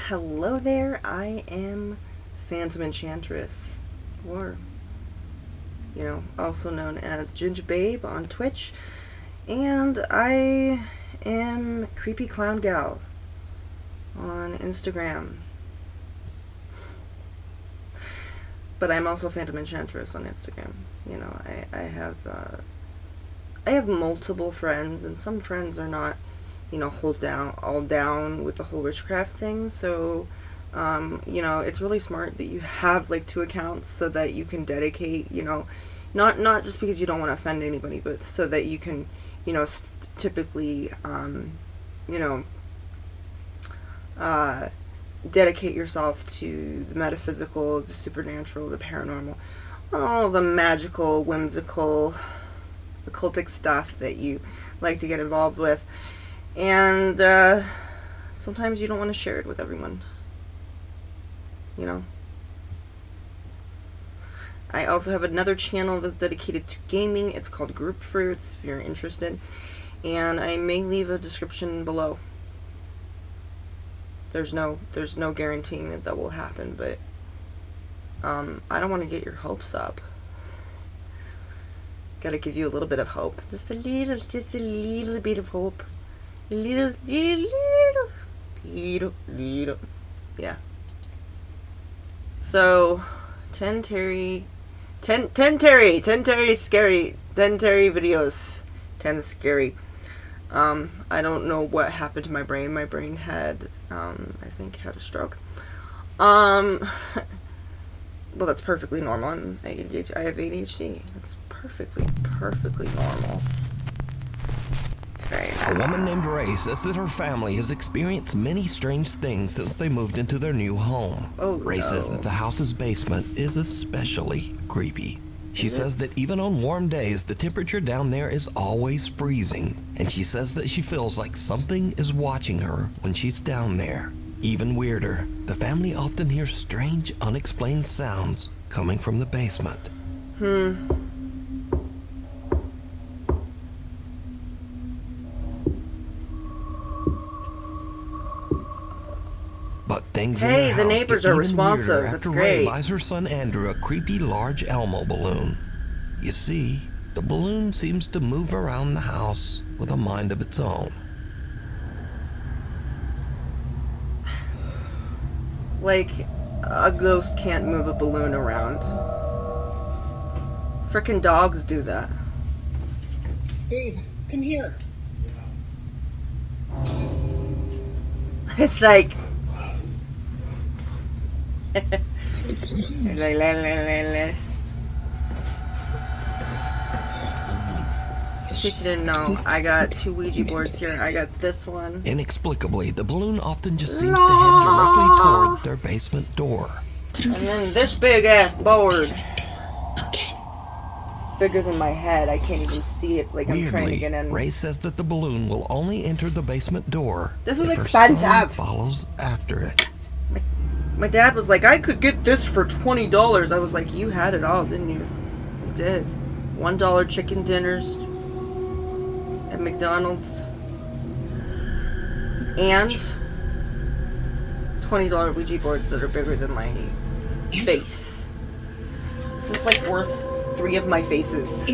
hello there, I am Phantom Enchantress, or, also known as Ginger Babe on Twitch, and I am Creepy Clown Gal on Instagram. But I'm also Phantom Enchantress on Instagram. I have multiple friends, and some friends are not, all down with the whole witchcraft thing. So, it's really smart that you have like two accounts so that you can dedicate, not just because you don't want to offend anybody, but so that you can, typically, dedicate yourself to the metaphysical, the supernatural, the paranormal, all the magical, whimsical, occultic stuff that you like to get involved with. And sometimes you don't want to share it with everyone. I also have another channel that's dedicated to gaming. It's called Group Fruits, if you're interested. And I may leave a description below. There's no guaranteeing that will happen, but I don't want to get your hopes up. Gotta give you a little bit of hope. Just a little bit of hope. Little. Yeah. So, 10 Terry scary. 10 Terry videos. 10 scary. I don't know what happened to my brain. My brain had, I think, had a stroke. Well, that's perfectly normal. I have ADHD. That's perfectly normal. It's very normal. A woman named Ray says that her family has experienced many strange things since they moved into their new home. Ray says that the house's basement is especially creepy. She says that even on warm days, the temperature down there is always freezing, and she says that she feels like something is watching her when she's down there. Even weirder, the family often hears strange, unexplained sounds coming from the basement. But things in their house the neighbors get are even responsive. weirder That's after great. Ray buys her son Andrew a creepy large Elmo balloon. You see, the balloon seems to move around the house with a mind of its own. Like, a ghost can't move a balloon around. Frickin' dogs do that. Babe, come here. It's like... In case you didn't know, I got 2 Ouija boards here. I got this one. Inexplicably, the balloon often just seems to head directly toward their basement door. And then this big ass board. Okay. It's bigger than my head. I can't even see it. Like, I'm trying to Weirdly, get in. Ray says that the balloon will only enter the basement door This was if her son expensive. follows after it. My dad was like, I could get this for $20. I was like, you had it all, didn't you? You did. $1 chicken dinners at McDonald's. And $20 Ouija boards that are bigger than my face. This is like worth 3 of my faces.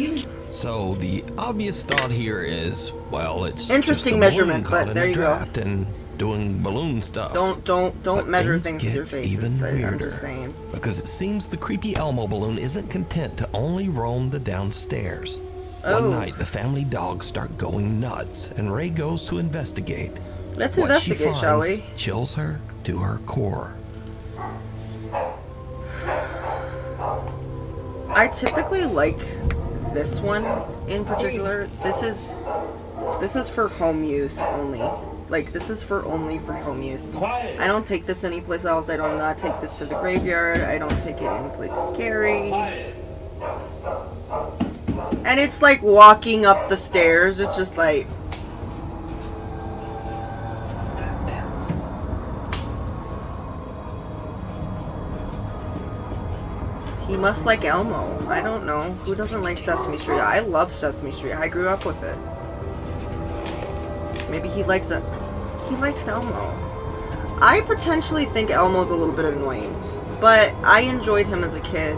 So the obvious thought here is, well, it's Interesting just a measurement, balloon caught but in there a you go. draft and doing balloon stuff. Don't But measure things things with get your faces. even I'm weirder, just saying. because it seems the creepy Elmo balloon isn't content to only roam the downstairs. Oh. One night, the family dogs start going nuts, and Ray goes to investigate. Let's What she investigate, shall we? finds chills her to her core. I typically like this one in particular. This is for home use only. Like, this is only for home use. I don't take this anyplace else. I do not take this to the graveyard. I don't take it anyplace scary. And it's like walking up the stairs. It's just like... He must like Elmo. I don't know. Who doesn't like Sesame Street? I love Sesame Street. I grew up with it. Maybe he likes it. He likes Elmo. I potentially think Elmo's a little bit annoying, but I enjoyed him as a kid.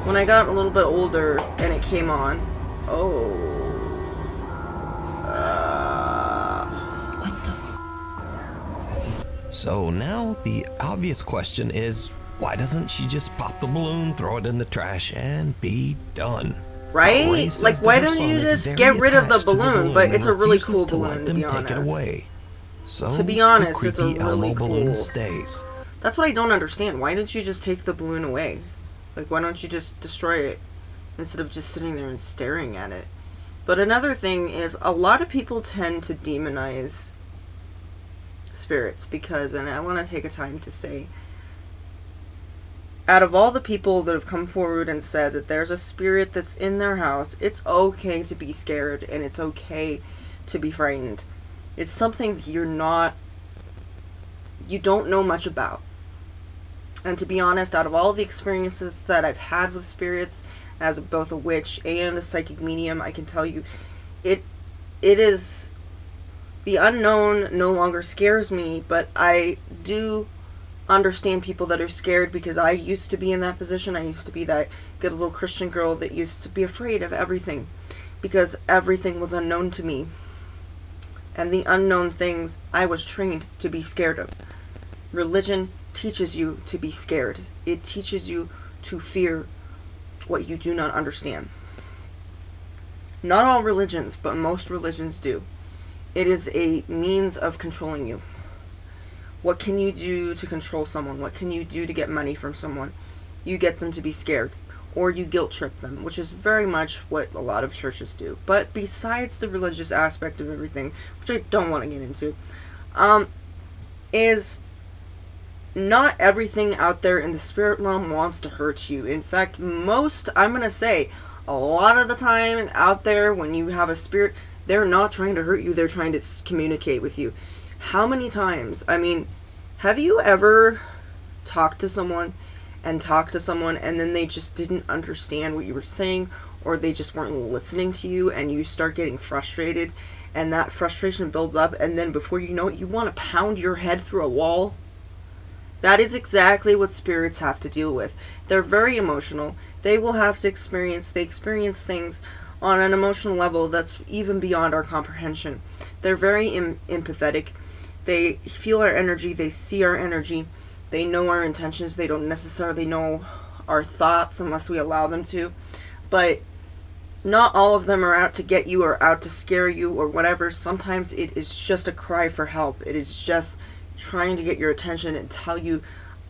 When I got a little bit older and it came on, So now the obvious question is, why doesn't she just pop the balloon, throw it in the trash, and be done? Right? Like, why don't you just get rid of the balloon? But it's a really cool balloon, to be honest. Take it away. So to be honest, the it's a creepy really Elmo cool balloon stays. That's what I don't understand. Why don't you just take the balloon away? Like, why don't you just destroy it instead of just sitting there and staring at it? But another thing is, a lot of people tend to demonize spirits because, and I want to take a time to say, out of all the people that have come forward and said that there's a spirit that's in their house, it's okay to be scared and it's okay to be frightened. It's something that you don't know much about. And to be honest, out of all the experiences that I've had with spirits, as both a witch and a psychic medium, I can tell you, it is, the unknown no longer scares me, but I do understand people that are scared because I used to be in that position. I used to be that good little Christian girl that used to be afraid of everything because everything was unknown to me. And the unknown things I was trained to be scared of. Religion teaches you to be scared. It teaches you to fear what you do not understand. Not all religions, but most religions do. It is a means of controlling you. What can you do to control someone? What can you do to get money from someone? You get them to be scared. Or you guilt trip them, which is very much what a lot of churches do. But besides the religious aspect of everything, which I don't want to get into, is not everything out there in the spirit realm wants to hurt you. In fact, I'm going to say, a lot of the time out there when you have a spirit, they're not trying to hurt you, they're trying to communicate with you. How many times, have you ever talked to someone and then they just didn't understand what you were saying, or they just weren't listening to you, and you start getting frustrated, and that frustration builds up, and then before you know it, you want to pound your head through a wall? That is exactly what spirits have to deal with. They're very emotional. They will have to experience things on an emotional level that's even beyond our comprehension. They're very empathetic. They feel our energy. They see our energy. They know our intentions. They don't necessarily know our thoughts unless we allow them to. But not all of them are out to get you or out to scare you or whatever. Sometimes it is just a cry for help. It is just trying to get your attention and tell you,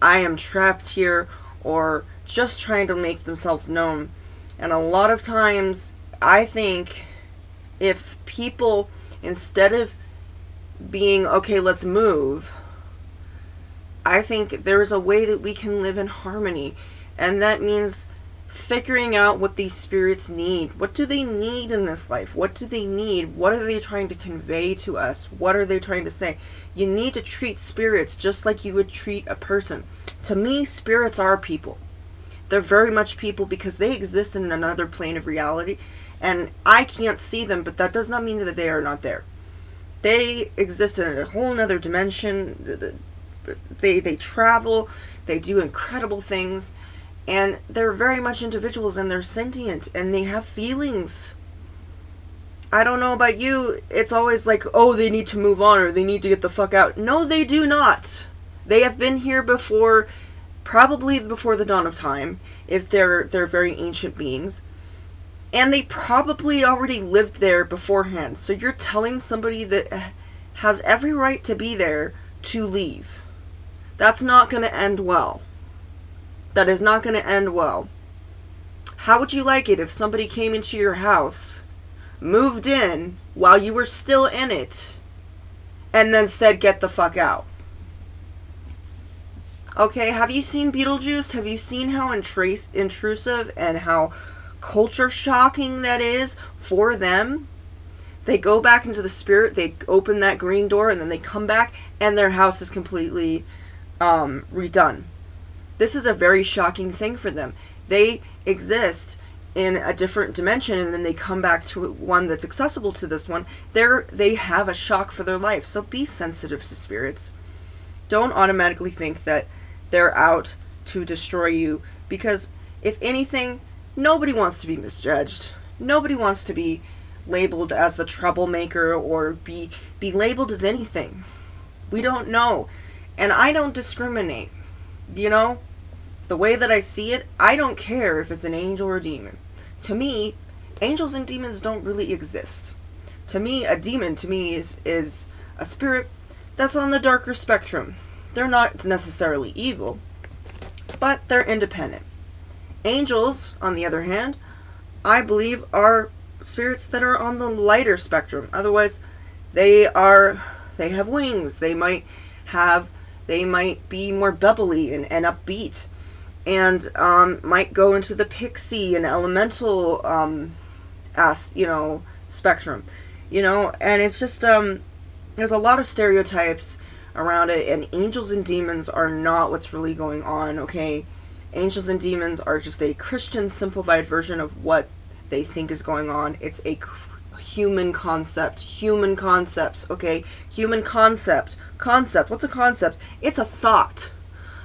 I am trapped here, or just trying to make themselves known. And a lot of times, I think if people, instead of being, okay, let's move, I think there's a way that we can live in harmony. And that means figuring out what these spirits need. What do they need in this life? What do they need? What are they trying to convey to us? What are they trying to say? You need to treat spirits just like you would treat a person. To me, spirits are people. They're very much people because they exist in another plane of reality. And I can't see them, but that does not mean that they are not there. They exist in a whole nother dimension. They travel. They do incredible things. And they're very much individuals, and they're sentient, and they have feelings. I don't know about you, it's always like, oh, they need to move on, or they need to get the fuck out. No, they do not. They have been here before, probably before the dawn of time, if they're very ancient beings. And they probably already lived there beforehand. So you're telling somebody that has every right to be there to leave. That's not going to end well. That is not going to end well. How would you like it if somebody came into your house, moved in while you were still in it, and then said, get the fuck out? Okay, have you seen Beetlejuice? Have you seen how intrusive and how culture shocking that is for them? They go back into the spirit, they open that green door, and then they come back, and their house is completely redone. This is a very shocking thing for them. They exist in a different dimension, and then they come back to one that's accessible to this one. They have a shock for their life. So be sensitive to spirits. don't automatically think that they're out to destroy you, because if anything, nobody wants to be misjudged. Nobody wants to be labeled as the troublemaker or be labeled as anything. We don't know. And I don't discriminate. You know, the way that I see it, I don't care if it's an angel or a demon. To me, angels and demons don't really exist. To me, a demon is a spirit that's on the darker spectrum. They're not necessarily evil, but they're independent. Angels, on the other hand, I believe are spirits that are on the lighter spectrum. Otherwise, they have wings. They might be more bubbly and upbeat, and might go into the pixie and elemental spectrum. And it's just there's a lot of stereotypes around it, and angels and demons are not what's really going on, okay? Angels and demons are just a Christian simplified version of what they think is going on. It's a human concept. Human concepts, okay? Human concept. Concept. What's a concept? It's a thought.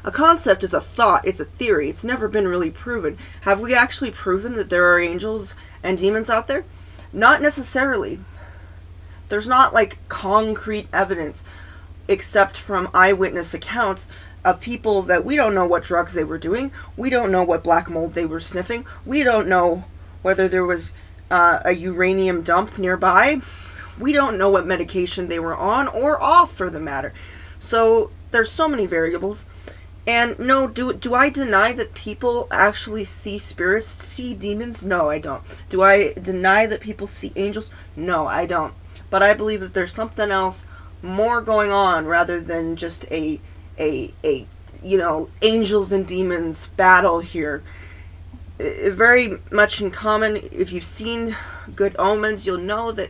A concept is a thought. It's a theory. It's never been really proven. Have we actually proven that there are angels and demons out there? Not necessarily. There's not like concrete evidence, except from eyewitness accounts of people that we don't know what drugs they were doing. We don't know what black mold they were sniffing. We don't know whether there was a uranium dump nearby. We don't know what medication they were on or off, for the matter. So there's so many variables. And no, do I deny that people actually see spirits, see demons? No, I don't. Do I deny that people see angels? No, I don't. But I believe that there's something else more going on rather than just a angels and demons battle here. Very much in common, if you've seen Good Omens, you'll know that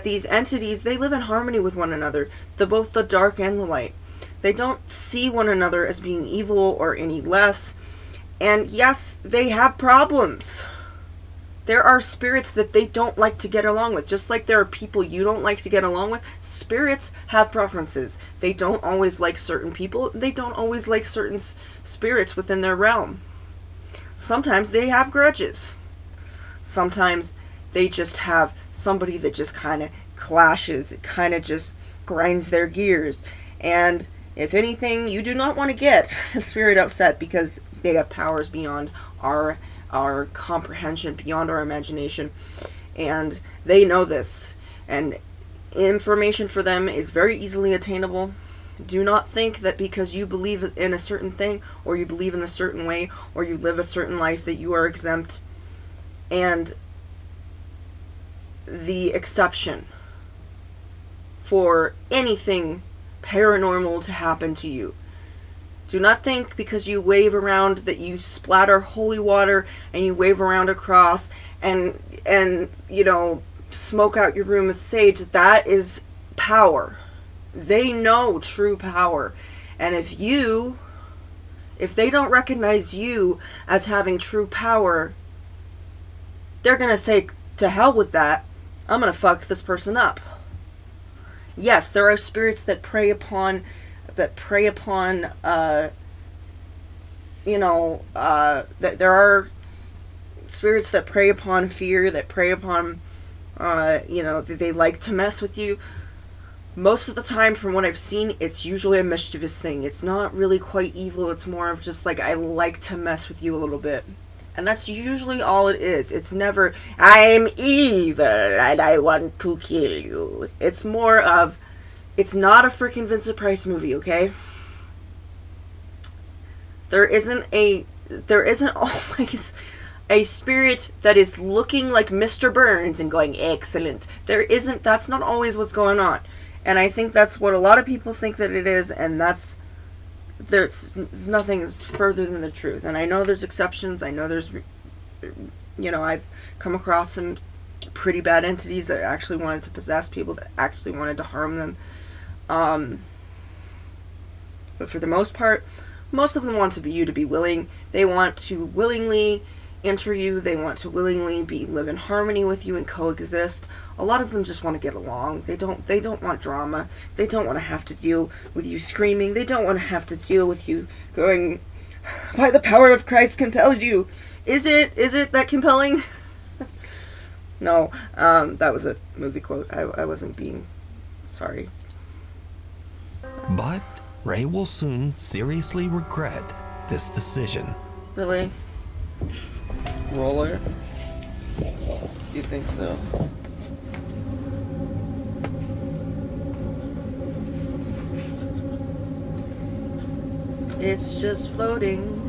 these entities, they live in harmony with one another, both the dark and the light. They don't see one another as being evil or any less. And yes, they have problems. There are spirits that they don't like to get along with. Just like there are people you don't like to get along with, spirits have preferences. They don't always like certain people. They don't always like certain spirits within their realm. Sometimes they have grudges. Sometimes they just have somebody that just kind of clashes. It kind of just grinds their gears. And if anything, you do not want to get a spirit upset because they have powers beyond our comprehension, beyond our imagination, and they know this, and information for them is very easily attainable. Do not think that because you believe in a certain thing, or you believe in a certain way, or you live a certain life, that you are exempt and the exception for anything paranormal to happen to you. Do not think because you wave around that you splatter holy water and you wave around a cross and smoke out your room with sage, that is power. They know true power. And if they don't recognize you as having true power, they're going to say, to hell with that, I'm going to fuck this person up. Yes, there are spirits that prey upon there are spirits that prey upon fear, that prey upon they like to mess with you. Most of the time, from what I've seen, it's usually a mischievous thing. It's not really quite evil. It's more of just like, I like to mess with you a little bit. And that's usually all it is. It's never, I'm evil and I want to kill you. It's more of, it's not a freaking Vincent Price movie, okay? There isn't always a spirit that is looking like Mr. Burns and going, excellent. That's not always what's going on. And I think that's what a lot of people think that it is, and there's nothing further than the truth. And I know there's exceptions. I know there's, I've come across some pretty bad entities that actually wanted to possess people, that actually wanted to harm them. But for the most part, most of them want you to be willing. They want to willingly enter you. They want to willingly live in harmony with you and coexist. A lot of them just want to get along. They don't want drama. They don't want to have to deal with you screaming. They don't want to have to deal with you going, by the power of Christ compelled you. Is it that compelling? No, that was a movie quote. I wasn't being sorry. But Ray will soon seriously regret this decision. Really? Roller? You think so? It's just floating.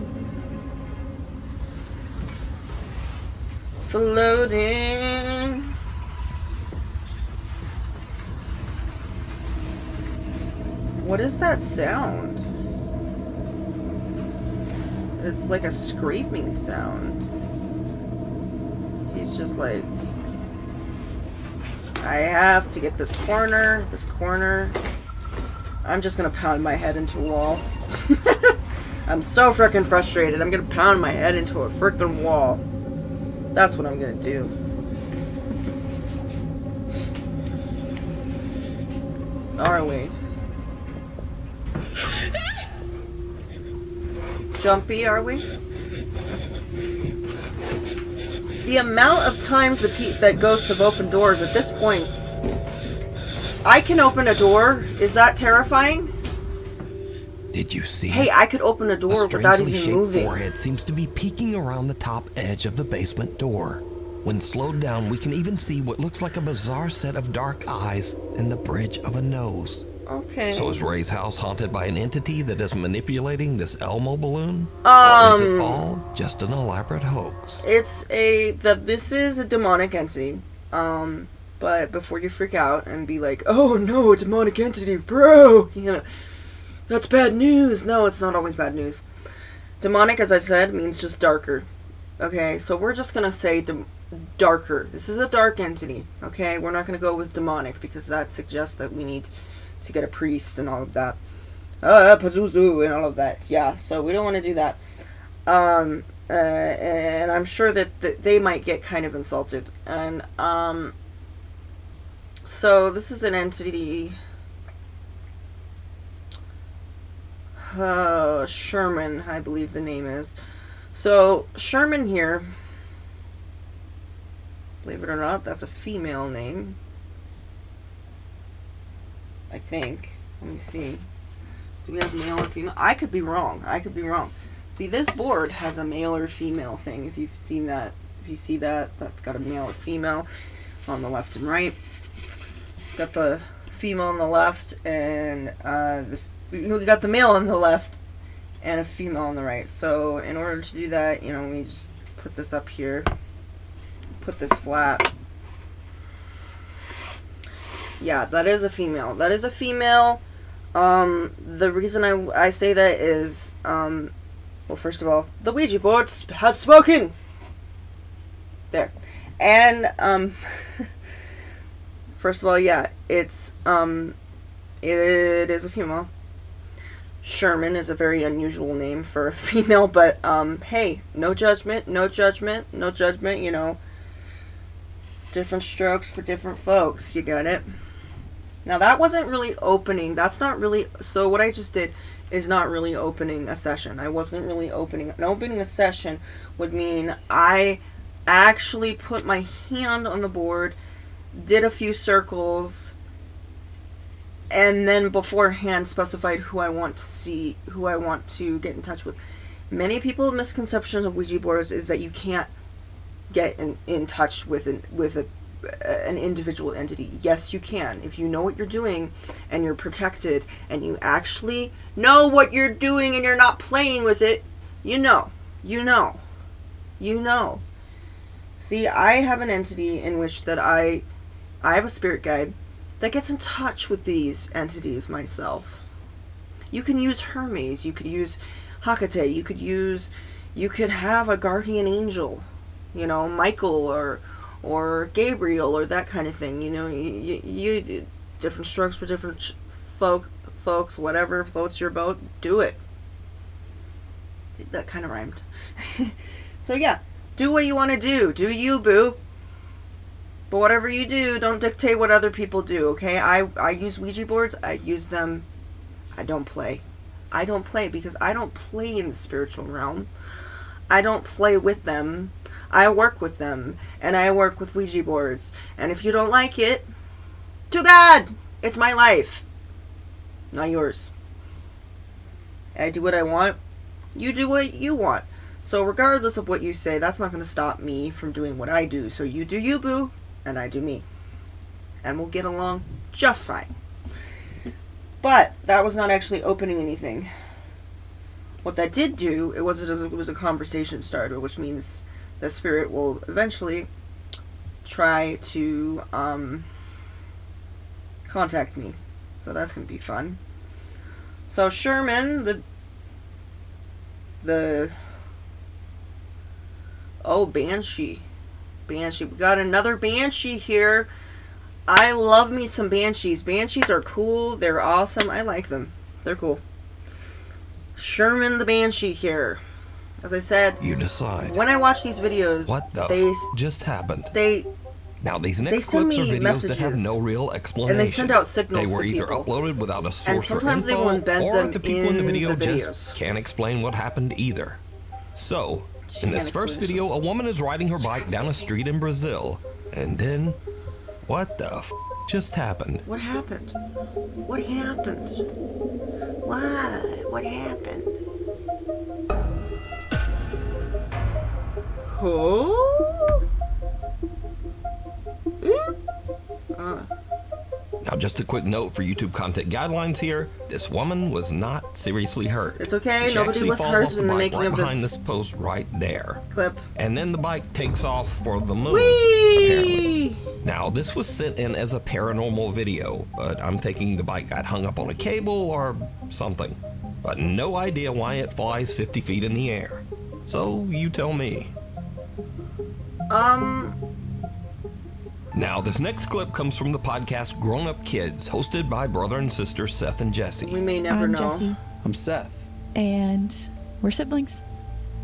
Floating. What is that sound? It's like a scraping sound. He's just like, I have to get this corner. I'm just gonna pound my head into a wall. I'm so freaking frustrated. I'm gonna pound my head into a freaking wall. That's what I'm gonna do. Are we? Jumpy, are we? The amount of times that ghosts have opened doors at this point. I can open a door. Is that terrifying? Did you see? Hey, I could open a door without even shaped moving. Forehead seems to be peeking around the top edge of the basement door. When slowed down, we can even see what looks like a bizarre set of dark eyes and the bridge of a nose. Okay. So is Ray's house haunted by an entity that is manipulating this Elmo balloon? Or is it all just an elaborate hoax? This is a demonic entity. But before you freak out and be like, oh no, a demonic entity, bro, that's bad news. No, it's not always bad news. Demonic, as I said, means just darker. Okay, so we're just gonna say darker. This is a dark entity. Okay, we're not gonna go with demonic because that suggests that we need to get a priest and all of that. Pazuzu and all of that. Yeah, so we don't want to do that. And I'm sure that they might get kind of insulted. And so this is an entity. Sherman, I believe the name is. So Sherman here, believe it or not, that's a female name. I think. Let me see. Do we have male or female? I could be wrong. See, this board has a male or female thing. If you've seen that, that's got a male or female on the left and right. Got the female on the left, and we got the male on the left and a female on the right. So in order to do that, we just put this up here, put this flat. Yeah, that is a female. The reason I say that is, well, first of all, the Ouija board has spoken. There. And, first of all, yeah, it is a female. Sherman is a very unusual name for a female, but, hey, no judgment, different strokes for different folks, you got it? Now, that wasn't really opening. That's not really... So, what I just did is not really opening a session. I wasn't really opening... And opening a session would mean I actually put my hand on the board, did a few circles, and then beforehand specified who I want to see, who I want to get in touch with. Many people's misconceptions of Ouija boards is that you can't get in touch with an individual entity. Yes, you can. If you know what you're doing and you're protected and you actually know what you're doing and you're not playing with it, you know. See, I have an entity in which that I have a spirit guide that gets in touch with these entities myself. You can use Hermes, you could use Hecate, you could have a guardian angel, Michael or Gabriel or that kind of thing. You different strokes for different folks, whatever floats your boat, do it. That kind of rhymed. So yeah, Do what you want to do. Do you, boo. But whatever you do, don't dictate what other people do, okay? I use Ouija boards. I use them. I don't play. I don't play because I don't play in the spiritual realm. I don't play with them. I work with them. And I work with Ouija boards. And if you don't like it, too bad. It's my life. Not yours. I do what I want. You do what you want. So regardless of what you say, that's not going to stop me from doing what I do. So you do you, boo, and I do me. And we'll get along just fine. But that was not actually opening anything. What that did do, it was a conversation starter, which means the spirit will eventually try to contact me. So that's going to be fun. So Sherman, Banshee. Banshee. We got another Banshee here. I love me some Banshees. Banshees are cool. They're awesome. I like them. They're cool. Sherman the Banshee here. As I said, you decide. When I watch these videos, what just happened? Now these next clips are videos that have no real explanation. And they send out signals. They were either uploaded without a source or info, they will embed or them the people in the video videos. just can't explain what happened either. So, in this first video, a woman is riding her bike down a street in Brazil, and then, what the just happened? What happened? What happened? Why? What happened? Oh? Now, just a quick note for YouTube content guidelines here. This woman was not seriously hurt. It's okay. She Nobody was hurt in the making of this behind this post right there. Clip. And then the bike takes off for the moon. Whee! Apparently. Now, this was sent in as a paranormal video, but I'm thinking the bike got hung up on a cable or something. But no idea why it flies 50 feet in the air. So, you tell me. Now, this next clip comes from the podcast Grown Up Kids, hosted by brother and sister Seth and Jesse. We may never know. Jesse. I'm Seth. And we're siblings.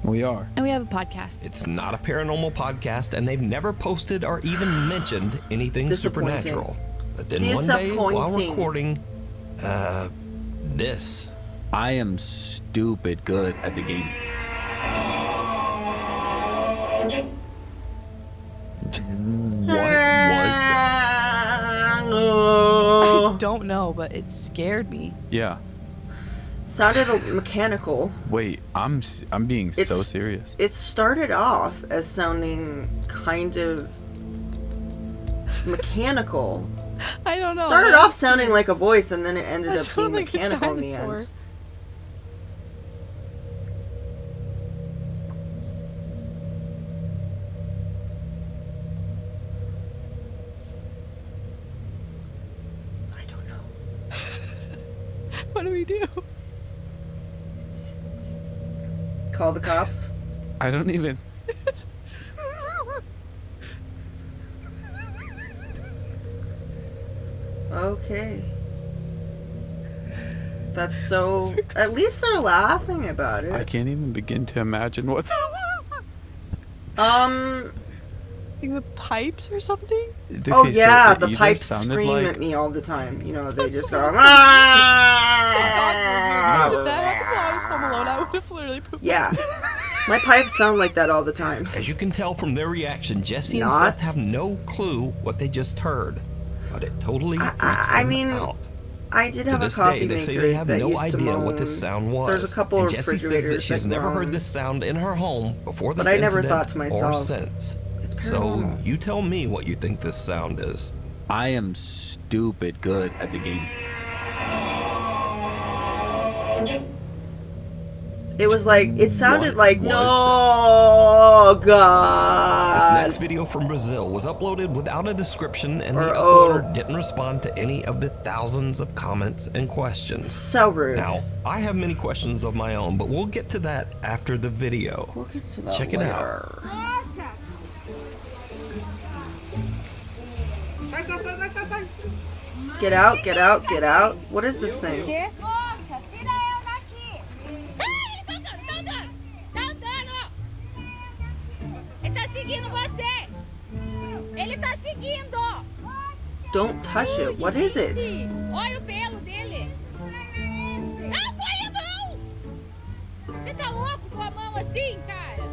We are. And we have a podcast. It's not a paranormal podcast, and they've never posted or even mentioned anything supernatural. But then one day, while recording, this. I am stupid good at the game. What was that? I don't know, but it scared me. Yeah. Sounded mechanical. Wait, I'm being so serious. It started off as sounding kind of mechanical. I don't know. Started off sounding like a voice, and then it ended up being mechanical in the end. What do we do? Call the cops? I don't even... Okay. That's so... At least they're laughing about it. I can't even begin to imagine what... Like the pipes or something? Okay, oh yeah, so the pipes scream like... at me all the time. You know, they just go... If that happened while I was home alone, I would have literally pooped. Yeah. My pipes sound like that all the time. As you can tell from their reaction, Jesse and Seth have no clue what they just heard. But it totally freaks them out. I did have to a coffee day, they maker say they have that no used to idea moan. what this sound was. There's a couple and of Jesse says that she's never heard this sound in her home before this but I incident never thought to myself, or since. So you tell me what you think this sound is. I am stupid good at the game. It was like, it sounded like, no, God. This next video from Brazil was uploaded without a description, and the uploader didn't respond to any of the thousands of comments and questions. So rude. Now, I have many questions of my own, but we'll get to that after the video. We'll get to that Check it later. out. Get out, get out, get out. What is this thing? Don't touch it. What is it? Olha o pelo dele. Não, põe a mão. Você tá louco com a mão assim, cara?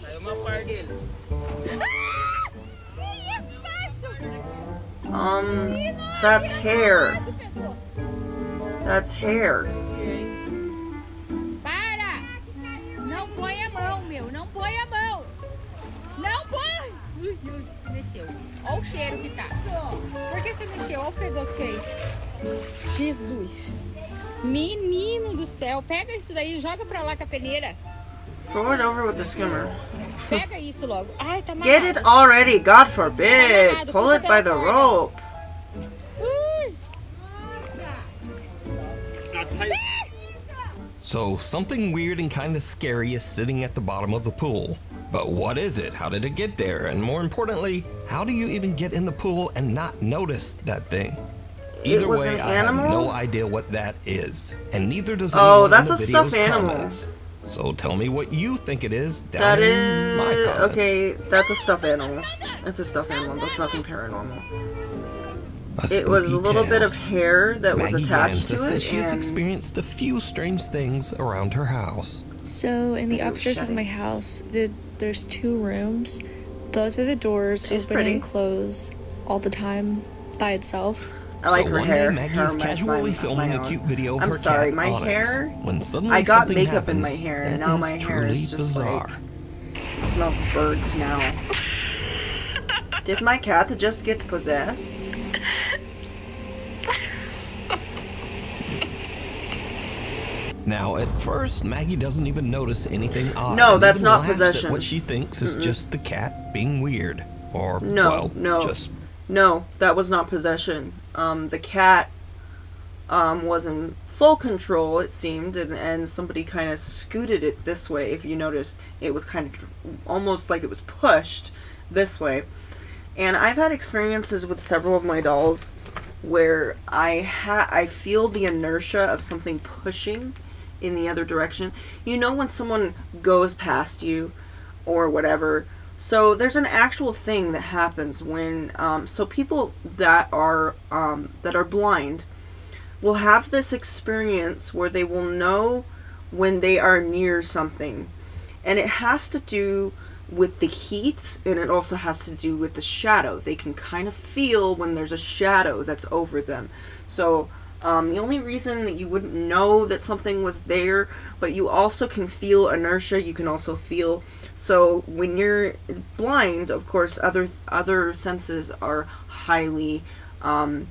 Saiu uma par dele. Ah! Que isso, macho? That's hair. That's hair. Para! Não põe a mão, meu. Não põe a mão. Não põe. Ui, se mexeu. Olha o cheiro que tá. Por que você mexeu? Olha o fedor que fez. Jesus. Menino do céu. Pega isso daí e joga pra lá com a peneira. Throw it over with the skimmer. Pega isso logo. Ai, tá amarrado. Get it already, God forbid. Pull it by the rope. Ui. So, something weird and kind of scary is sitting at the bottom of the pool. But what is it? How did it get there? And more importantly, how do you even get in the pool and not notice that thing? Either was way, an I have animal? no idea what that is. And neither does Oh, anyone that's in a the stuffed video's animal. comments. So tell me what you think it is down That in my is... comments. Okay, that's a stuffed animal. That's a stuffed animal. That's nothing paranormal. A It was a spooky little tale. bit of hair that was Maggie attached Gann to says that it. she has and- experienced a few strange things around her house. So in the It was upstairs of shedding. my house, there's 2 rooms. Both of the doors She's open pretty. and close all the time by itself. I like so her one hair. day Maggie Her- is my- casually my- filming my a own. cute video of I'm her sorry, cat my Onyx, hair. when suddenly I got something makeup happens in my hair, and that now is my hair is truly just bizarre. like smells of birds now. Did my cat just get possessed? Now, at first, Maggie doesn't even notice anything odd. No, and that's even not laughs possession. At what she thinks is just the cat being weird, or No, well, no. just No, that was not possession. The cat was in full control, it seemed, and somebody kind of scooted it this way. If you notice, it was kind of almost like it was pushed this way. And I've had experiences with several of my dolls where I feel the inertia of something pushing in the other direction. You know when someone goes past you or whatever. So there's an actual thing that happens when so people that are blind will have this experience where they will know when they are near something, and it has to do with the heat, and it also has to do with the shadow. They can kind of feel when there's a shadow that's over them. So the only reason that you wouldn't know that something was there, but you also can feel inertia, you can also feel. So when you're blind, of course, other senses are highly, are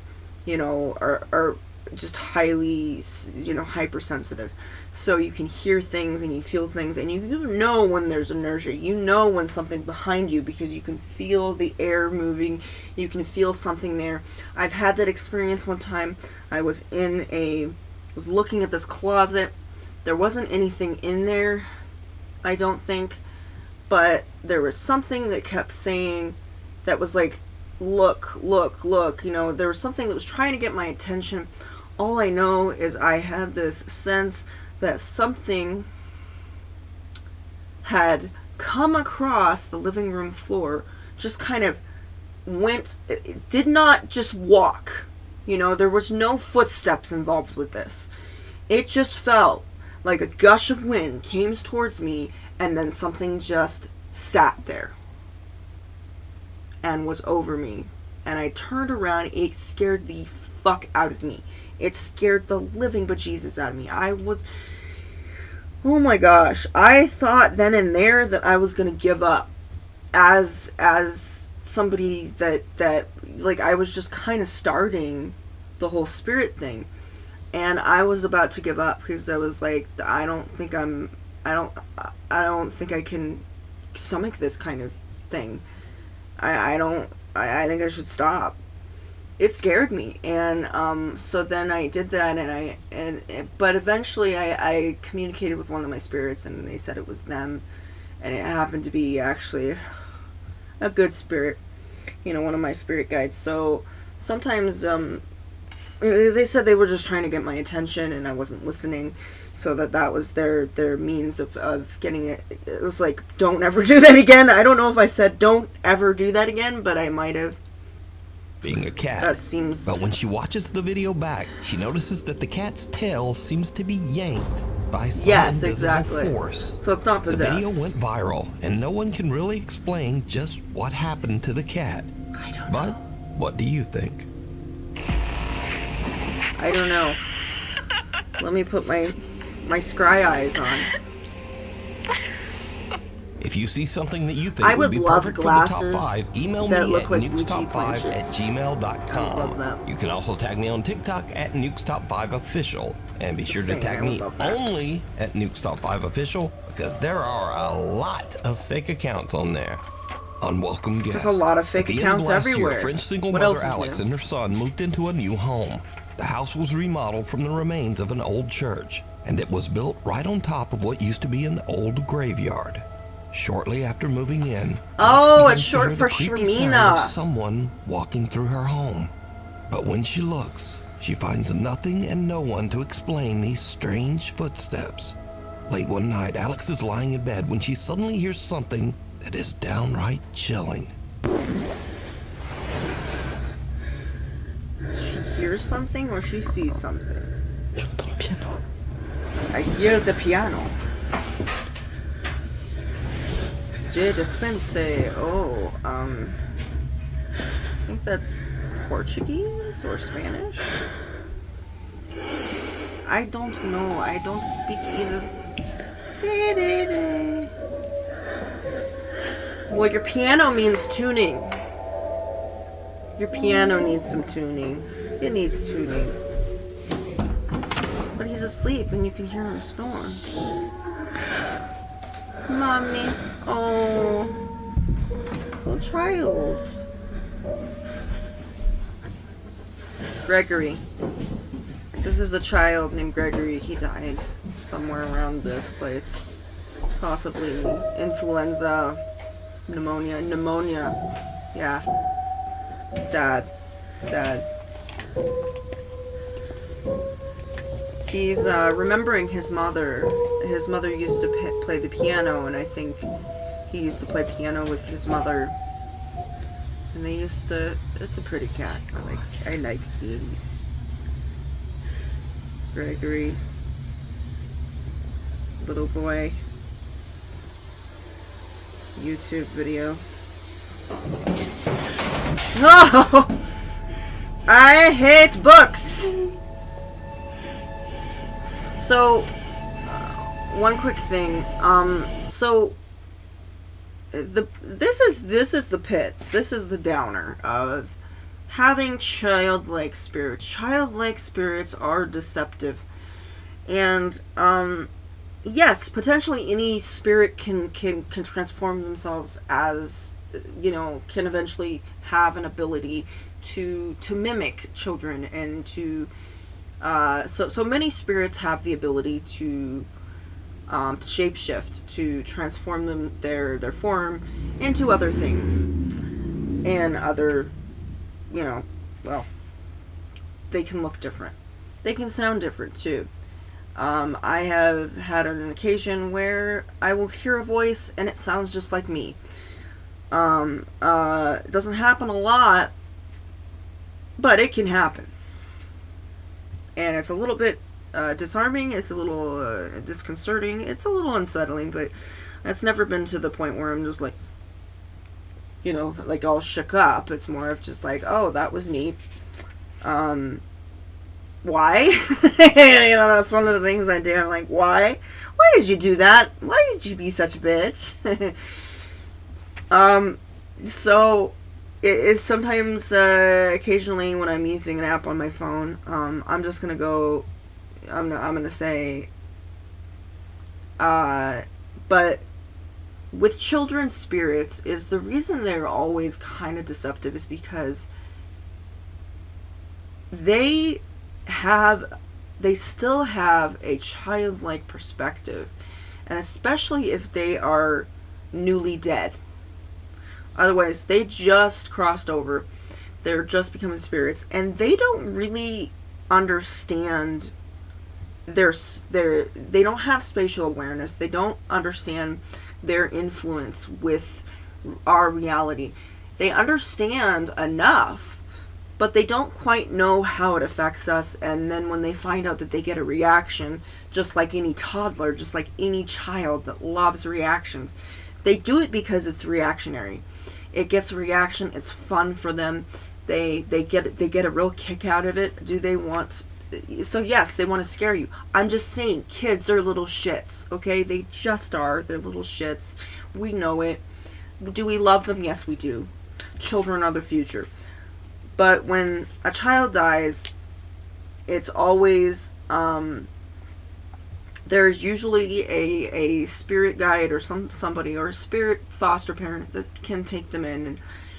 just highly, hypersensitive. So you can hear things and you feel things, and you know when there's inertia. You know when something's behind you because you can feel the air moving. You can feel something there. I've had that experience one time. I was looking at this closet. There wasn't anything in there, I don't think, but there was something that kept saying, that was like, look, look, look. There was something that was trying to get my attention. All I know is I had this sense that something had come across the living room floor, just kind of it did not just walk. There was no footsteps involved with this. It just felt like a gush of wind came towards me, and then something just sat there and was over me. And I turned around. It scared the fuck out of me. It scared the living bejesus out of me. Oh my gosh. I thought then and there that I was gonna give up. As somebody that like, I was just kind of starting the whole spirit thing. And I was about to give up because I was like, I don't think I can stomach this kind of thing. I think I should stop. It scared me, and so then I did that, but eventually I communicated with one of my spirits, and they said it was them, and it happened to be actually a good spirit, one of my spirit guides. So sometimes they said they were just trying to get my attention, and I wasn't listening, so that was their means of getting it. It was like, don't ever do that again. I don't know if I said don't ever do that again, but I might have. being a cat. That seems... But when she watches the video back, she notices that the cat's tail seems to be yanked by some invisible force. So it's not possessed. The video went viral, and no one can really explain just what happened to the cat. I don't know. But what do you think? I don't know. Let me put my scry eyes on. If you see something that you think I would would be love perfect for the top glasses 5, email me that at look like nukestop5@gmail.com. I love that. You can also tag me on TikTok at nukestop5official. And be sure to tag me only at nukestop5official, because there are a lot of fake accounts on there. Unwelcome guests. There's a lot of fake At the accounts end of last everywhere. Year, French single What mother else is Alex new? and her son moved into a new home. The house was remodeled from the remains of an old church, and it was built right on top of what used to be an old graveyard. Shortly after moving in, Oh, Alex it's short begins to for hear the creepy sound Shermina. of someone walking through her home. But when she looks, she finds nothing and no one to explain these strange footsteps. Late one night, Alex is lying in bed when she suddenly hears something that is downright chilling. She hears something or she sees something? I hear the piano. Je dispense. Oh, I think that's Portuguese or Spanish? I don't know. I don't speak either. Well, your piano means tuning. Your piano needs some tuning. It needs tuning. But he's asleep and you can hear him snore. Mommy. Oh. Little child. Gregory. This is a child named Gregory. He died somewhere around this place. Possibly influenza, pneumonia. Yeah. Sad. He's remembering his mother. His mother used to play the piano, and I think he used to play piano with his mother. And they used to... It's a pretty cat. I like kitties. Gregory. Little boy. YouTube video. No! I hate books! So, one quick thing. So this is the pits. This is the downer of having childlike spirits. Childlike spirits are deceptive, and yes, potentially any spirit can transform themselves as, can eventually have an ability to mimic children and to so many spirits have the ability to shapeshift, to transform their form into other things and other, they can look different. They can sound different too. I have had an occasion where I will hear a voice and it sounds just like me. It doesn't happen a lot, but it can happen. And it's a little bit disarming, it's a little disconcerting, it's a little unsettling, but it's never been to the point where I'm just like, all shook up. It's more of just like, oh, that was neat. Why? That's one of the things I do. I'm like, why? Why did you do that? Why did you be such a bitch? So it is sometimes, occasionally when I'm using an app on my phone, I'm just gonna go, I'm gonna say, but with children's spirits, is the reason they're always kind of deceptive is because they still have a childlike perspective, and especially if they are newly dead. Otherwise, they just crossed over. They're just becoming spirits, and they don't really understand they don't have spatial awareness. They don't understand their influence with our reality. They understand enough but they don't quite know how it affects us. And then when they find out that they get a reaction, just like any toddler, just like any child that loves reactions, they do it because it's reactionary. It gets a reaction. It's fun for them. They get a real kick out of it. Do they want? So yes, they want to scare you. I'm just saying, kids are little shits. Okay, they just are. They're little shits. We know it. Do we love them? Yes, we do. Children are the future. But when a child dies, it's always, there's usually a spirit guide or somebody or a spirit foster parent that can take them in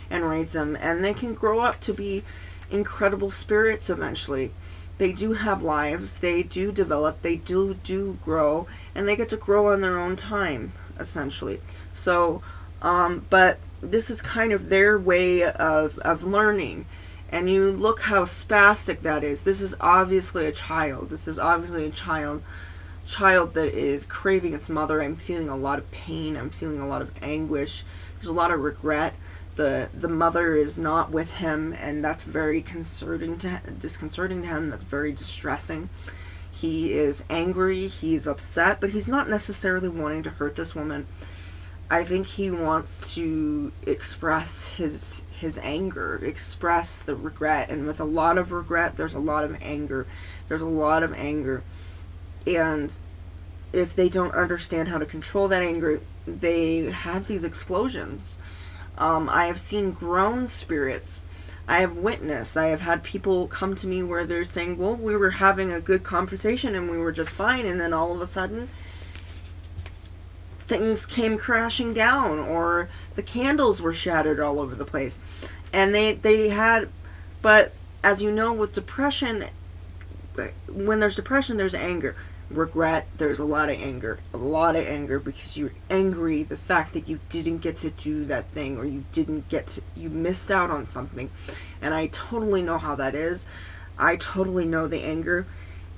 and raise them. And they can grow up to be incredible spirits eventually. They do have lives. They do develop. They do grow. And they get to grow on their own time, essentially. So, but this is kind of their way of learning. And you look how spastic that is. This is obviously a child. This is obviously a child that is craving its mother. I'm feeling a lot of pain. I'm feeling a lot of anguish. There's a lot of regret. The mother is not with him, and that's very disconcerting to him. That's very distressing. He is angry. He's upset, but he's not necessarily wanting to hurt this woman. I think he wants to express his anger, express the regret, and with a lot of regret, there's a lot of anger. There's a lot of anger, and if they don't understand how to control that anger, they have these explosions. I have seen grown spirits. I have witnessed. I have had people come to me where they're saying, well, we were having a good conversation and we were just fine, and then all of a sudden things came crashing down, or the candles were shattered all over the place. And they had, but as you know, with depression, when there's depression, there's anger. Regret, there's a lot of anger because you're angry the fact that you didn't get to do that thing, or you missed out on something. And I totally know how that is. I totally know the anger,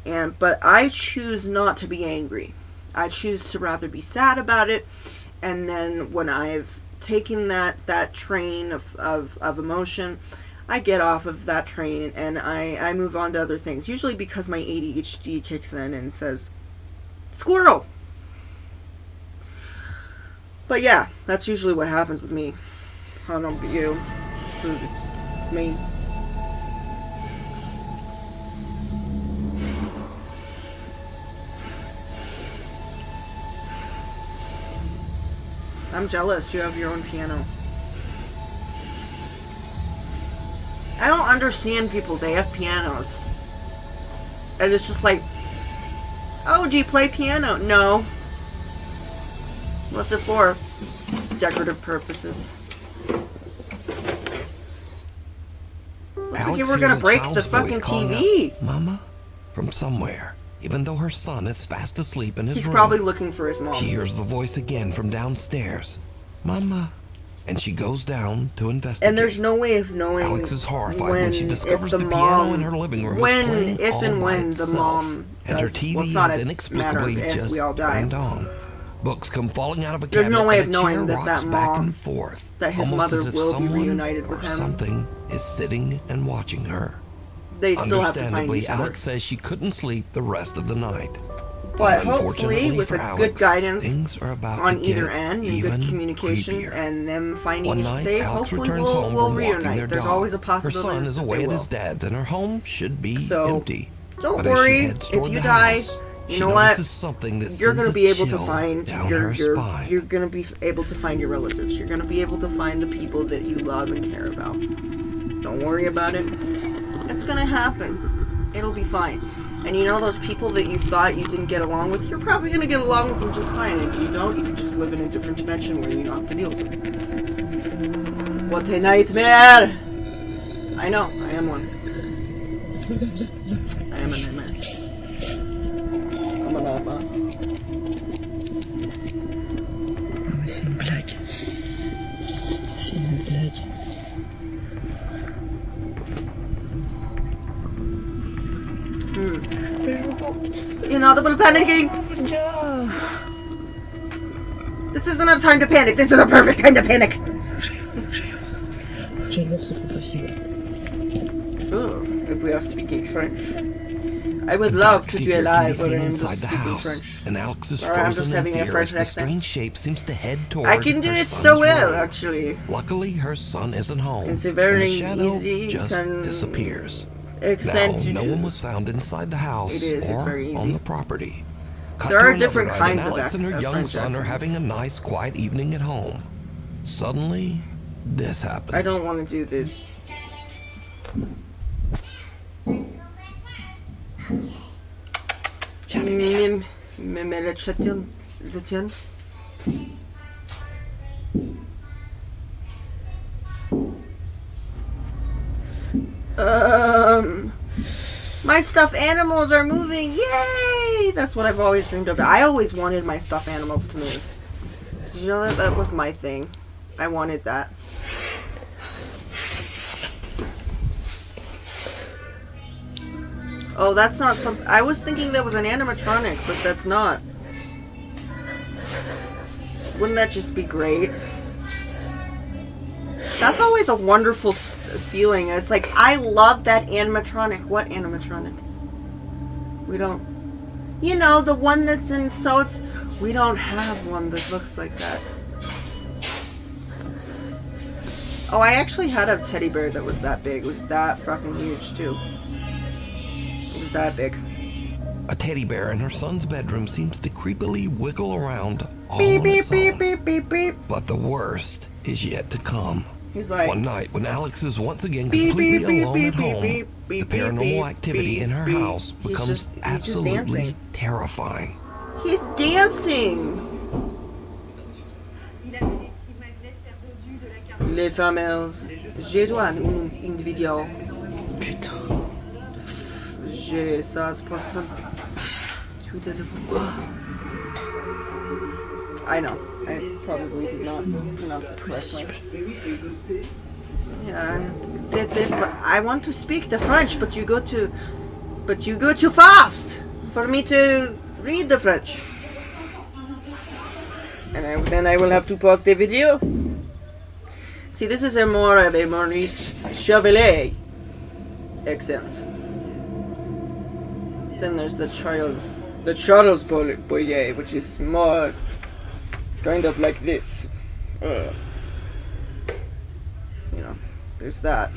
but I choose not to be angry. I choose to rather be sad about it, and then when I've taken that train of emotion, I get off of that train and I move on to other things. Usually because my ADHD kicks in and says, squirrel! But yeah, that's usually what happens with me. I don't know about you. It's me. I'm jealous you have your own piano. I don't understand people. They have pianos. And it's just like, oh, do you play piano? No. What's it for? Decorative purposes. Looks like you were gonna break the fucking TV. Out, Mama? From somewhere. Even though her son is fast asleep in his room. He's probably looking for his mom. She hears the voice again from downstairs. Mama. And she goes down to investigate. And there's no way of knowing. Alex is horrified when she discovers the piano in her living room is playing all by itself. And her TV is inexplicably just turned on. Books come falling out of a cabinet. There's no way of and a knowing chair that rocks that back mom, and forth, that his almost mother as if will be someone reunited with or him. something is sitting and watching her. They still have to find Understandably, each other. Alex says she couldn't sleep the rest of the night. But hopefully, with for a Alex, good guidance things are about on to either get end, and even good communication, creepier. and them finding One each night, other, Alex hopefully returns home we'll from walking reunite. their There's dog. always a possibility. Her son is that away they at will. his dad's, and her home should be So, empty. don't But as she worry. heads toward If you the die, house, you she know what? notices something that You're sends gonna a be able to chill find down your her spine. you're gonna be able to find your relatives. You're gonna be able to find the people that you love and care about. Don't worry about it. It's gonna happen. It'll be fine. And you know those people that you thought you didn't get along with, you're probably gonna get along with them just fine. If you don't, you can just live in a different dimension where you don't have to deal with them. What a nightmare! I know, I am one. I am a nightmare. I'm a nightmare. C'est une blague. C'est une blague. Inaudible panicking! This isn't a time to panic, this is a perfect time to panic! J'adore, c'est pas possible. if we are speaking French. I would A love dark to be figure can be alive when seen I'm inside just the speaking house, French. and Alex is Sorry, I'm just frozen in having a fear French as the accent. strange shape seems to head toward I can do her it son's so well, room. actually. Luckily, her son isn't home, It's a very and the shadow easy just can- disappears. Accent Now, to no do. one was found inside the house It is, it's or very easy. on the property. Cut There to are another different night, kinds and of Alex and her young French son are accents. having a nice, quiet evening at home. Suddenly, this happens. I don't want to do this. Mais le tien. Le tien. My stuffed animals are moving! Yay! That's what I've always dreamed of. I always wanted my stuffed animals to move. Did you know that that was my thing? I wanted that. Oh, that's not something. I was thinking that was an animatronic, but that's not. Wouldn't that just be great? That's always a wonderful feeling. It's like, I love that animatronic. What animatronic? We don't. You know, the one that's in So It's. We don't have one that looks like that. Oh, I actually had a teddy bear that was that big. It was that fucking huge, too. It was that big. A teddy bear in her son's bedroom seems to creepily wiggle around all Beep, on beep, its beep, own. beep, beep, beep. But the worst is yet to come. He's like, One night, when Alex is once again beep, completely beep, beep, alone beep, at home, beep, beep, the paranormal beep, activity beep, in her beep. house He's becomes just absolutely dancing. terrifying. He's dancing. Les femelles. J'ai droit à une vidéo. Putain. J'ai ça, c'est pas ça. Tout était pour I know. I probably did not pronounce it correctly. Yeah. I want to speak the French, but you go too fast for me to read the French. And then I will have to pause the video. See, this is a more of a Maurice Chevalier accent. Then there's the Charles Boyer, which is more kind of like this. You know, there's that.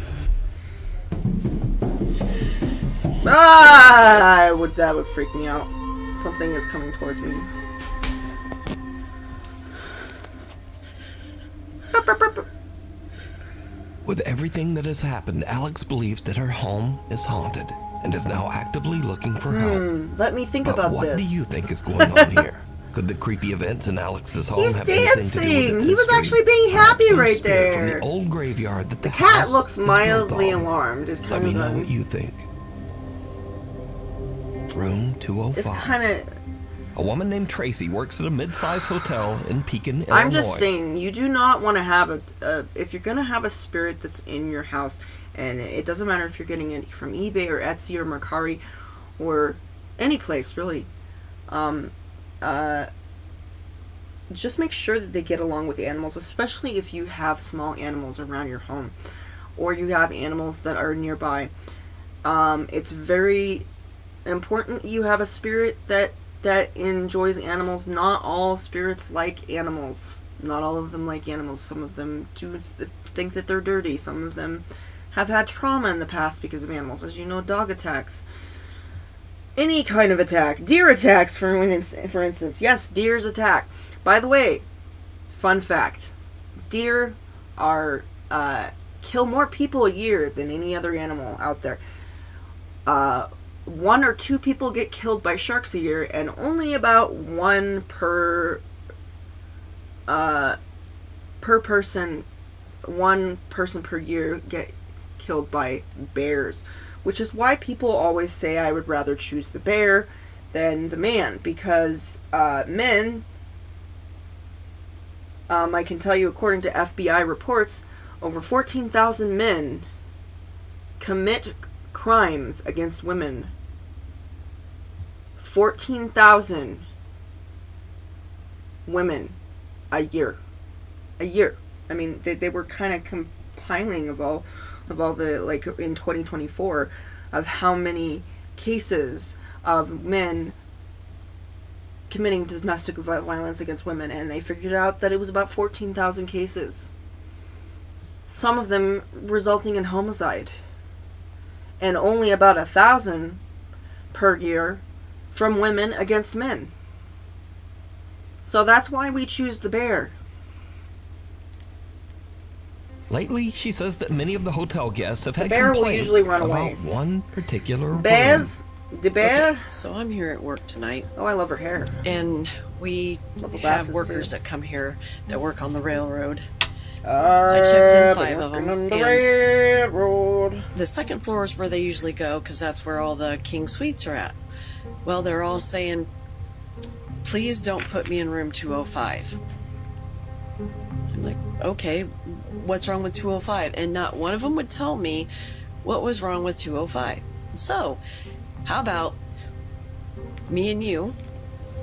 That would freak me out. Something is coming towards me. With everything that has happened, Alex believes that her home is haunted and is now actively looking for help. Let me think But about what this. do you think is going on here? Could the creepy events in Alex's home He's have anything to do with dancing. its He was history? actually being Perhaps happy some right spirit from there. the old graveyard that the Cat house looks is built mildly on. alarmed. It's Let kind me of know what you think. Room It's 205. kind of. A woman named Tracy works at a mid-sized hotel in Pekin, Illinois. I'm just saying, you do not want to have if you're gonna have a spirit that's in your house, and it doesn't matter if you're getting it from eBay or Etsy or Mercari, or any place really. Just make sure that they get along with the animals, especially if you have small animals around your home, or you have animals that are nearby. It's very important you have a spirit that enjoys animals. Not all spirits like animals. Not all of them like animals. Some of them do think that they're dirty. Some of them have had trauma in the past because of animals. As you know, dog attacks. Any kind of attack. Deer attacks, for instance. Yes, deers attack. By the way, fun fact. Deer are kill more people a year than any other animal out there. 1 or 2 people get killed by sharks a year, and only about one per person per year get killed by bears, which is why people always say I would rather choose the bear than the man, because men, I can tell you, according to FBI reports, over 14,000 men commit crimes against women. 14,000 women a year. I mean, they were kind of compiling of all of all the, like, in 2024, of how many cases of men committing domestic violence against women, and they figured out that it was about 14,000 cases. Some of them resulting in homicide. And only about 1,000 per year from women against men. So that's why we choose the bear. Lately, she says that many of the hotel guests have had bear will complaints usually run about away. one particular room. Bears? The bear? Okay, so I'm here at work tonight, Oh, I love her hair. and we Love the have glasses, workers too. that come here that work on the railroad. I checked in 5 of them, on the and railroad. the second floor is where they usually go because that's where all the king suites are at. Well, they're all saying, please don't put me in room 205. I'm like, okay, what's wrong with 205? And not one of them would tell me what was wrong with 205. So, how about me and you,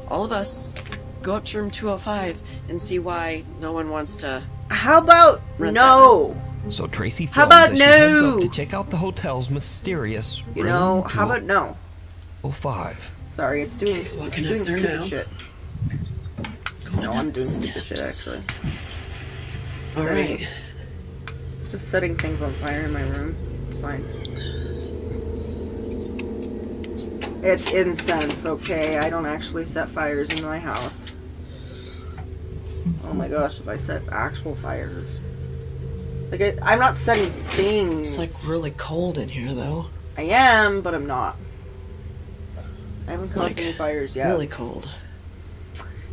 all of us, go up to room 205 and see why no one wants to. How about Rent no? So Tracy How films about as she heads no? up to check out the hotel's mysterious You room know, how about no? 205. Sorry, it's doing walking up there stupid now. shit. No, I'm doing stupid shit actually. All Setting- right. Just setting things on fire in my room. It's fine. It's incense, okay? I don't actually set fires in my house. Oh my gosh, if I set actual fires. Like, I'm not setting things. It's like really cold in here, though. I am, but I'm not. I haven't caused Like, any fires yet. Really cold.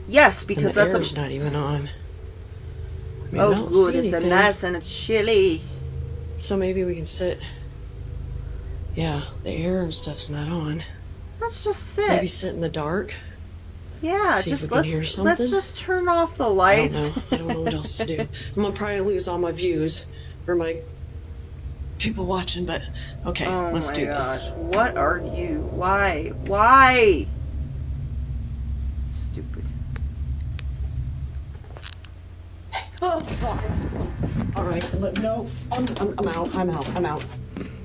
Yes, And because the that's air's not even on. I mean, I Oh, don't good. see It's a anything. nice and it's chilly. So maybe we can sit. Yeah, the air and stuff's not on. Let's just sit. Maybe sit in the dark. Yeah, see if just we can hear let's something. just turn off the I lights. don't know. I don't know what else to do. I'm gonna probably lose all my views for my people watching, but okay, Oh let's my do gosh. this. What are you? Why? Why? Stupid. Oh, all right, no, I'm out. I'm out.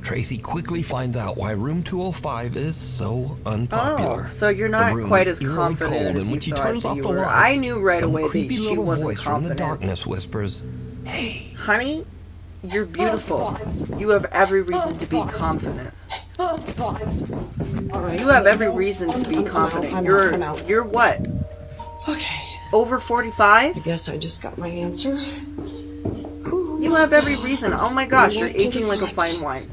Tracy quickly finds out why room 205 is so unpopular. Oh, so you're The not room quite is as eerily confident cold, as and you when she thought turns that off you the were. lights, I knew right some away that creepy she little wasn't voice from the confident. darkness whispers, "Hey." Honey, you're beautiful. You have every reason to be confident. All right. You have every reason to be confident. I'm You're out. you're what? Okay. Over I 45? guess I just got my answer. You have every reason. Oh my gosh, you're aging like a fine wine.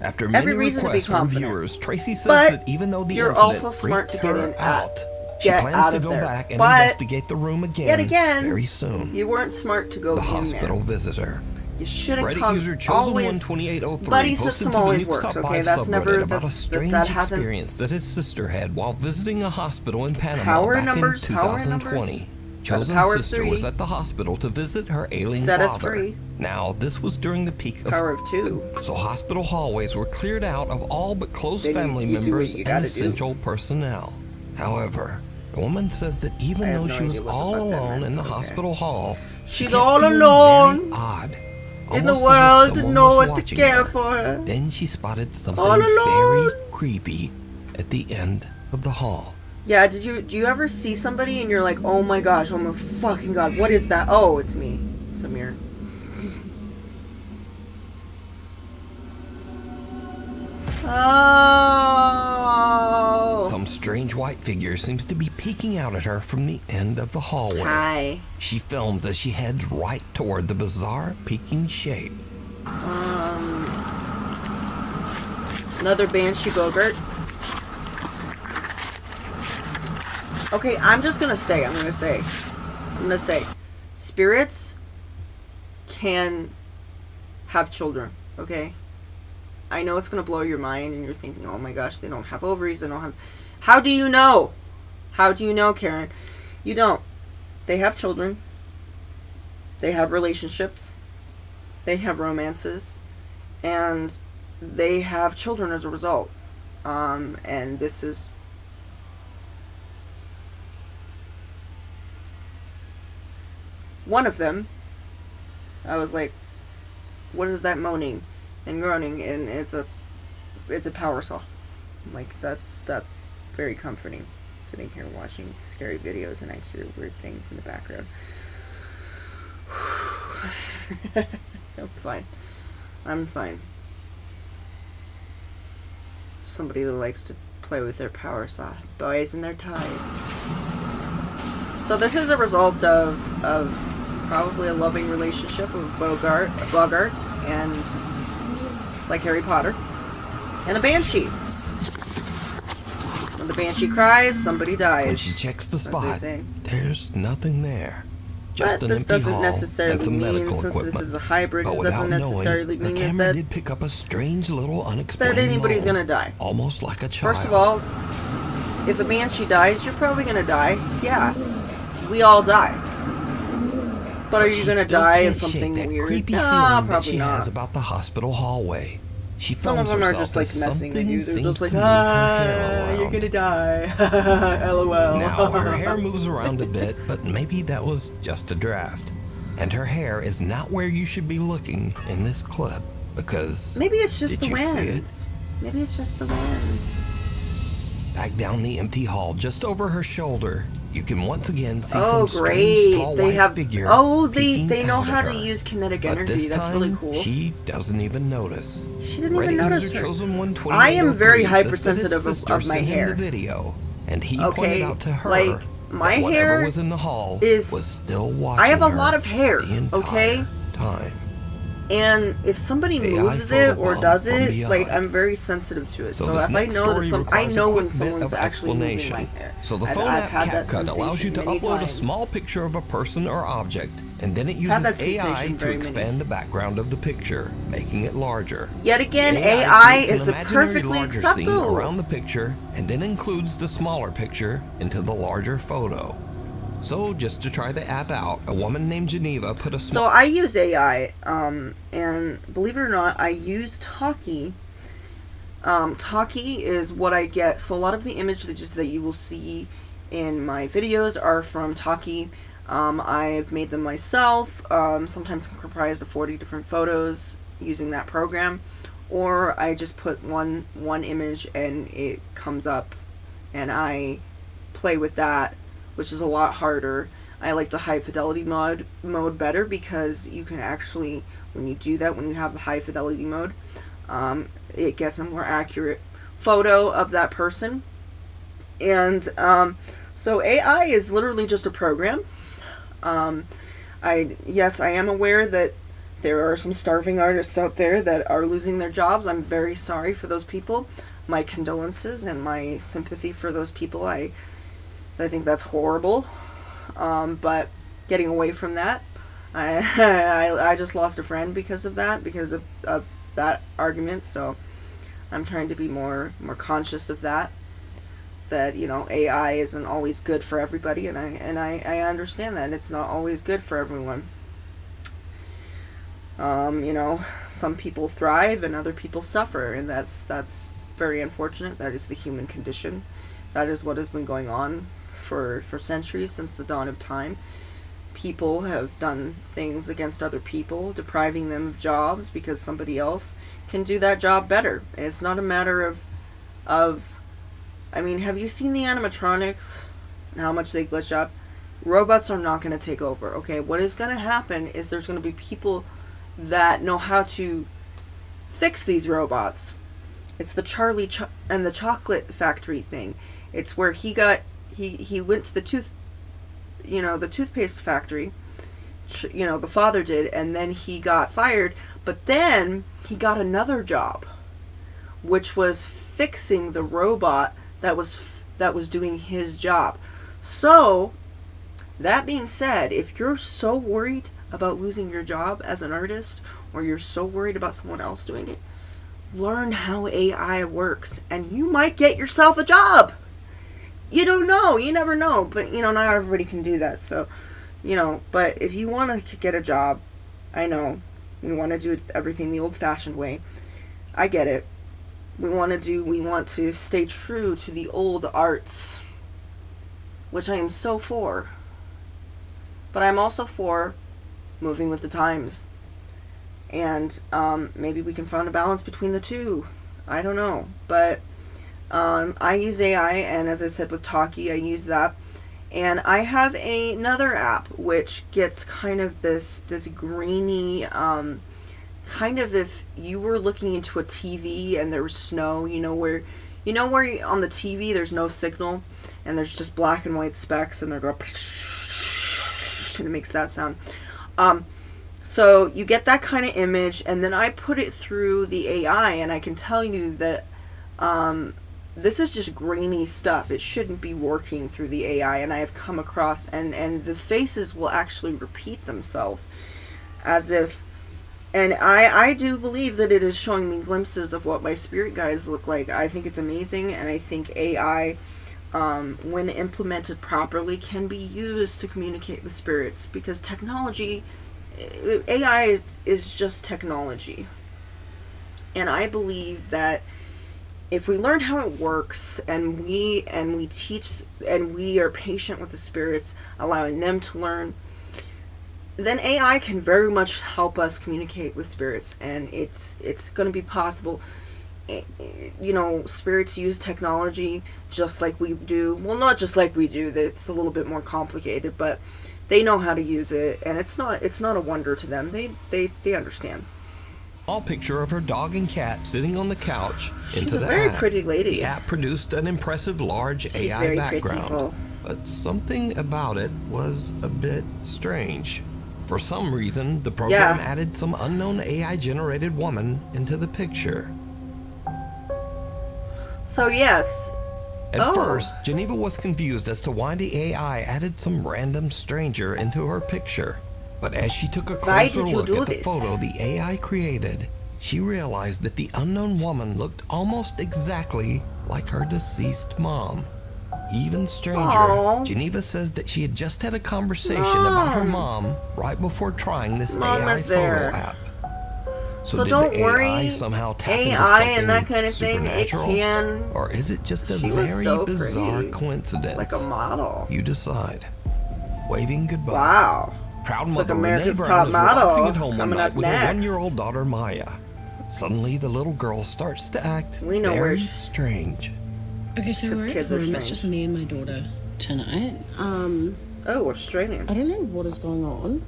After Every many reason to be requests from confident. viewers, Tracy says But that even though the you're incident also smart freaked to get her in out, she get plans out to of go there. back and But investigate the room again, yet again, very soon. You weren't smart to go The in hospital there. visitor. You should have Reddit come user always. Chosen12803 Buddy posted system to the always Nukes works, Top okay? 5 That's subreddit never about a strange that hasn't. experience that his sister had while visiting a hospital in Panama Power back numbers, in power 2020. numbers. Chosen's power of sister three. was at the hospital to visit her ailing Set us father. free. Now, this was during the peak of Power of 2. so hospital hallways were cleared out of all but close Then family you do what members you and gotta do. essential personnel. However, the woman says that I even have though no she was idea what the all fuck that alone meant, in the okay. hospital hall, she She's kept all feeling alone very odd, in the almost as if world to someone know was what to watching care her. for her. Then she spotted something All alone. very creepy at the end of the hall. Yeah, do you ever see somebody and you're like, oh my gosh, oh my fucking god, what is that? Oh, it's me. It's a mirror. Oh. Some strange white figure seems to be peeking out at her from the end of the hallway. Hi. She films as she heads right toward the bizarre peeking shape. Another Banshee Bogart. Okay, I'm gonna say, spirits can have children, okay? I know it's gonna blow your mind and you're thinking, oh my gosh, they don't have ovaries, they don't have... How do you know? How do you know, Karen? You don't. They have children. They have relationships. They have romances. And they have children as a result. And this is... one of them. I was like, what is that moaning? and groaning, and it's a power saw. Like, that's very comforting. Sitting here watching scary videos and I hear weird things in the background. I'm fine. I'm fine. Somebody that likes to play with their power saw. Boys and their toys. So this is a result of probably a loving relationship with Bogart, and like Harry Potter, and a banshee. When the banshee cries, somebody dies. When she checks the as they spot, say. there's nothing there. Just But an this empty doesn't hall necessarily and some mean, medical since equipment. this is a hybrid, But it without doesn't necessarily knowing, her mean camera that did pick up a strange little unexplained that anybody's moan, gonna die. almost like a child. First of all, if a banshee dies, you're probably gonna die. Yeah, we all die. But are you She gonna still die can't of something shake that weird? creepy No, feeling that probably she has not. about the hospital hallway. She Some of phones them are herself just like as messing with something you. They're seems just like, to move her hair you're around. gonna die. LOL. Now, her hair moves around a bit, but maybe that was just a draft. And her hair is not where you should be looking in this clip, because... Maybe it's just did the you see wind. it? Maybe it's just the wind. Back down the empty hall, just over her shoulder, you can once again see Oh, some strange great! tall They white have. figure Oh, peeking they know out how at to her. use kinetic But energy. this That's time, really cool. she doesn't even notice. She didn't Reddit even notice user her. Chosen 12803 I am very says that his hypersensitive sister of my sent him hair. the video, and he Okay, pointed out to her like, my that whatever hair was in the hall is- was still watching I have a her lot of hair, the entire okay? time. And if somebody AI moves it or photobomb does from it, beyond. like, I'm very sensitive to it. So So this if I next know that story I requires know a when quick bit someone's of actually moving my explanation. hair. So the I've phone app had that CapCut allows you to sensation many upload a times. small picture of a person or object, and then it Had uses that AI sensation to very expand many. the background of the picture, making it larger. Yet again, The AI creates an is imaginary perfectly larger scene acceptable. around the picture, and then includes the smaller picture into the larger photo. So, just to try the app out, a woman named Geneva put a So small... I use AI, and believe it or not, I use Talkie. Talkie is what I get. So a lot of the images that you will see in my videos are from Talkie. I've made them myself, sometimes comprised of 40 different photos using that program. Or I just put one image and it comes up, and I play with that, which is a lot harder. I like the high fidelity mode better because you can actually, when you do that, when you have the high fidelity mode, it gets a more accurate photo of that person. And so AI is literally just a program. Yes, I am aware that there are some starving artists out there that are losing their jobs. I'm very sorry for those people. My condolences and my sympathy for those people. I think that's horrible. But getting away from that, I just lost a friend because of that, because of that argument. So I'm trying to be more conscious of that. That, you know, AI isn't always good for everybody, and I understand that it's not always good for everyone. You know, some people thrive and other people suffer, and that's very unfortunate. That is the human condition. That is what has been going on for centuries, since the dawn of time. People have done things against other people, depriving them of jobs because somebody else can do that job better. And it's not a matter of I mean, have you seen the animatronics and how much they glitch up? Robots are not going to take over, okay? What is going to happen is there's going to be people that know how to fix these robots. It's the Charlie and the Chocolate Factory thing. It's where he went to the toothpaste factory, the father did, and then he got fired, but then he got another job, which was fixing the robot that was doing his job. So, that being said, if you're so worried about losing your job as an artist, or you're so worried about someone else doing it, learn how AI works, and you might get yourself a job. You don't know. You never know. But, not everybody can do that. So, but if you want to get a job, I know we want to do everything the old-fashioned way. I get it. We want to stay true to the old arts, which I am so for. But I'm also for moving with the times. and maybe we can find a balance between the two. I don't know, but I use AI, and as I said with Talkie, I use that. And I have another app which gets kind of this grainy, kind of if you were looking into a TV and there was snow, where on the TV there's no signal and there's just black and white specks and they're going and it makes that sound. So you get that kind of image, and then I put it through the AI, and I can tell you that this is just grainy stuff. It shouldn't be working through the AI, and I have come across, and the faces will actually repeat themselves as if, and I do believe that it is showing me glimpses of what my spirit guides look like. I think it's amazing, and I think AI, when implemented properly, can be used to communicate with spirits, because AI is just technology. And I believe that if we learn how it works, and we teach, and we are patient with the spirits, allowing them to learn, then AI can very much help us communicate with spirits, and it's going to be possible. Spirits use technology just like we do. Well, not just like we do. It's a little bit more complicated, but they know how to use it, and it's not a wonder to them. They understand. All picture of her dog and cat sitting on the couch. She's a very pretty lady. The app produced an impressive large She's AI very background, prettiful. but something about it was a bit strange. For some reason, the program added some unknown AI-generated woman into the picture. So yes. At first, Geneva was confused as to why the AI added some random stranger into her picture. But as she took a closer look at the photo the AI created, she realized that the unknown woman looked almost exactly like her deceased mom. Even stranger, Geneva says that she had just had a conversation about her mom right before trying this AI photo app. So did don't the worry, AI somehow tap into AI something and that kind of thing, it supernatural? can. Or is it just a She was very so bizarre pretty. coincidence? Like a model. You decide. Waving goodbye. Wow. Proud It's mother like Renee America's Brown Top is Model relaxing at home one coming night up with her next. 1-year-old daughter Maya. Suddenly, the little girl starts to act We know very where she- strange. Okay, so we're at kids are home. It's strange. just me and my daughter tonight. Oh, Australian. I don't know what is going on.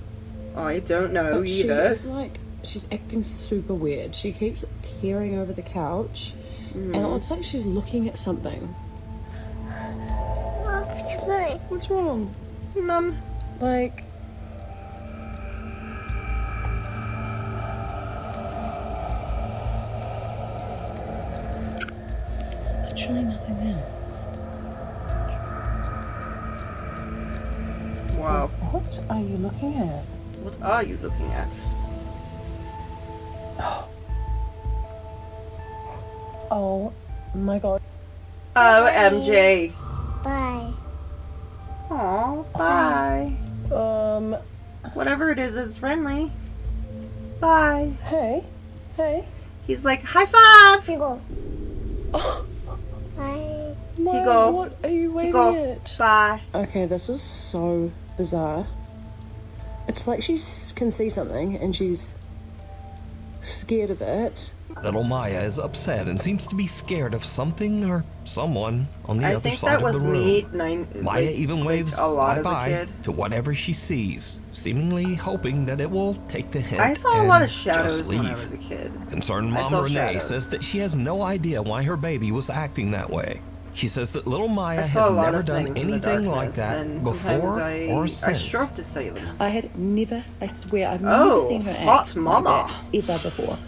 I don't know But she either. is like, she's acting super weird. She keeps peering over the couch, and it looks like she's looking at something. What's wrong? Mum. Like, there's literally nothing there. Wow. What are you looking at? What are you looking at? Oh my god. Oh, MJ. Bye. Aw, bye. Um, Whatever it is friendly. Bye. hey. He's like, high five. Here you go. Bye. He go. What are you He waving go. at? Bye. Okay, this is so bizarre. It's like she can see something and she's scared of it. Little Maya is upset and seems to be scared of something or someone on the I other think side that of was the room. me. Maya even waves a lot as a bye-bye kid. to whatever she sees, seemingly hoping that it will take the hint I saw a and lot of just shadows when I leave. was a kid. Concerned I Mom saw Renee shadows. says that she has no idea why her baby was acting that way. She says that little Maya I saw has a lot never of done things in the anything like darkness, that and before sometimes or I since. strove to say them. I had never, I swear, I've Oh, never seen her hot act mama. like that ever before.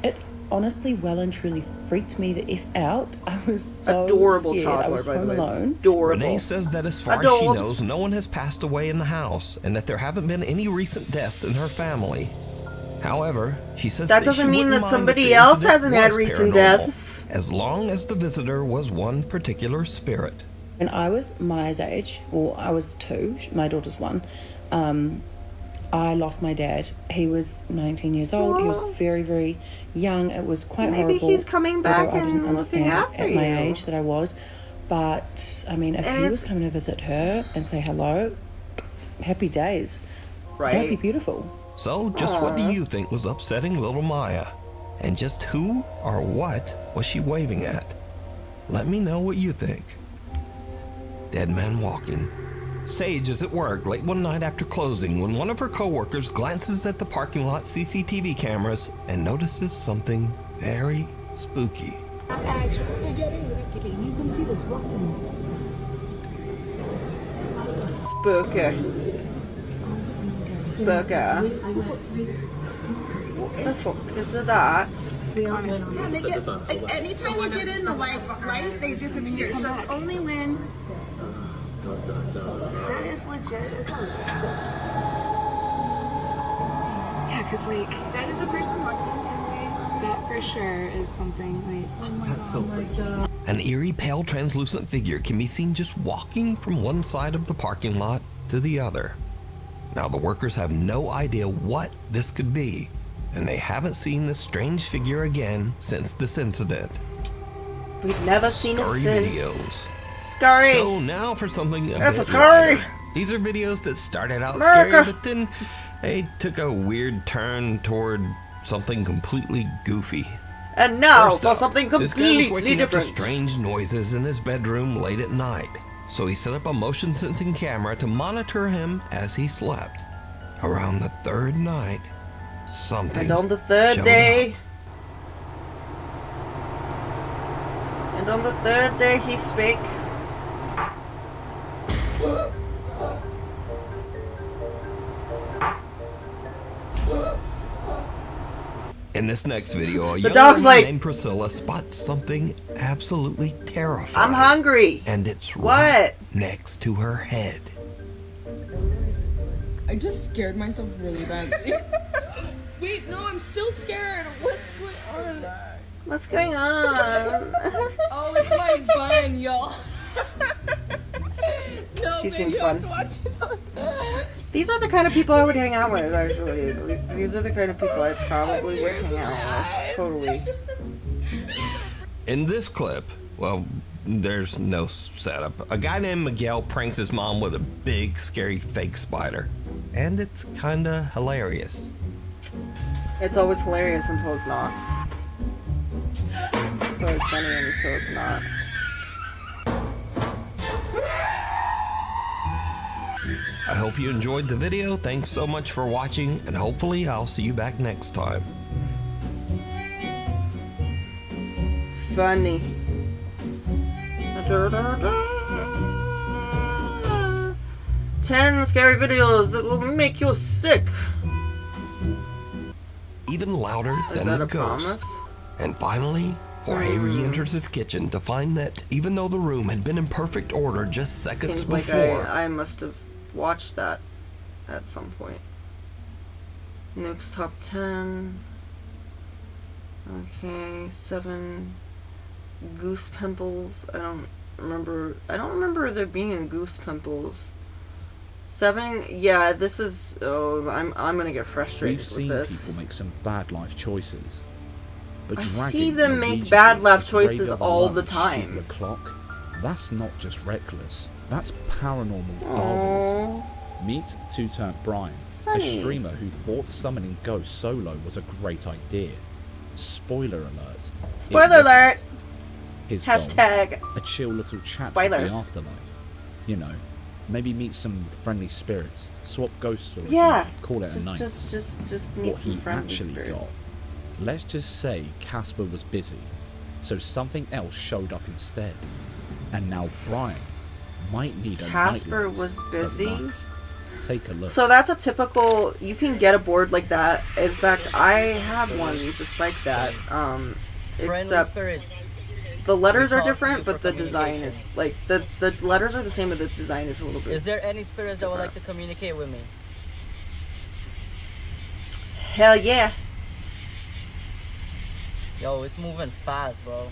It honestly well and truly freaked me the F out. I was so Adorable scared. I toddler, was by the home way. alone. Adorable. Renee says that as far as she Adorbs. knows, no one has passed away in the house and that there haven't been any recent deaths in her family. However, she says That that doesn't she mean wouldn't that mind if somebody the else incident hasn't had was recent paranormal, deaths. as long as the visitor was one particular spirit. When I was Maya's age, or I was 2, my daughter's 1, I lost my dad. He was 19 years old. He was very, very young. It was quite Maybe horrible. he's coming back although I didn't and looking understand after at my you. age that I was. But, I mean, if And he it's- was coming to visit her and say hello, happy days. Right. That'd be beautiful. So, just what do you think was upsetting little Maya? And just who or what was she waving at? Let me know what you think. Dead man walking. Sage is at work late one night after closing when one of her coworkers glances at the parking lot CCTV cameras and notices something very spooky. Spooky. Spooky. What the fuck is that? Yeah, they get, like, anytime you get in the light, they disappear. So it's only when... That is legit a ghost. Yeah, because, like, that is a person walking, and that for sure is something, like, oh my god. An eerie, pale, translucent figure can be seen just walking from one side of the parking lot to the other. Now, the workers have no idea what this could be, and they haven't seen this strange figure again since this incident. We've never seen it Scary since. videos. Scary. So now for something That's bit a scary. lighter. These are videos that started out America. scary, but then they took a weird turn toward something completely goofy. And now First for up, something this guy was completely waking up to different. strange noises in his bedroom late at night, so he set up a motion sensing camera to monitor him as he slept. Around the third night, something And on the third showed day, up. and on the third day he spake. In this next video, a The young dog's woman like, named Priscilla spots something absolutely terrifying. I'm hungry. And it's What? right next to her head. I just scared myself really badly. Wait, no, I'm still scared. What's going on? What's going on? Oh, it's my bun, y'all. No, She baby, seems you have fun. to watch this on- These are the kind of people I would hang out with, actually. These are the kind of people I probably would hang out with. Totally. In this clip, well, there's no setup. A guy named Miguel pranks his mom with a big, scary fake spider. And it's kinda hilarious. It's always hilarious until it's not. It's always funny until it's not. I hope you enjoyed the video. Thanks so much for watching, and hopefully I'll see you back next time. Funny. 10 scary videos that will make you sick. Even louder Is than that the a ghost. promise? And finally, Jorge re-enters his kitchen to find that even though the room had been in perfect order just seconds Seems like before, I must have watched that at some point. Next top 10. Okay, 7 goose pimples. I don't remember there being goose pimples. 7, yeah, this is, oh, I'm gonna get frustrated We've with seen this. people make some bad life choices. But I dragging see them a make Ouija bad board life to the grave choices of a all loved the time. stupid clock, that's not just reckless. That's paranormal Aww. Darwinism. Meet Two-Turnt Brian, a Sunny. streamer who thought summoning ghosts solo was a great idea. Spoiler alert. it Spoiler wasn't. alert! His goal, Hashtag a chill little chat spoilers. with the afterlife. You know, maybe meet some friendly spirits, swap ghost stories, Yeah. and call it a night. Just meet What some he friendly actually spirits. got. Let's just say Casper was busy, so something else showed up instead. And now Brian might need a Casper nightlight was for busy? luck. Take a look. So that's a typical, you can get a board like that. In fact, I have one just like that. Except the letters are different, but the design is, like, the letters are the same, but the design is a little bit Is there any spirits that would like to communicate with me? Hell yeah. Yo, it's moving fast, bro.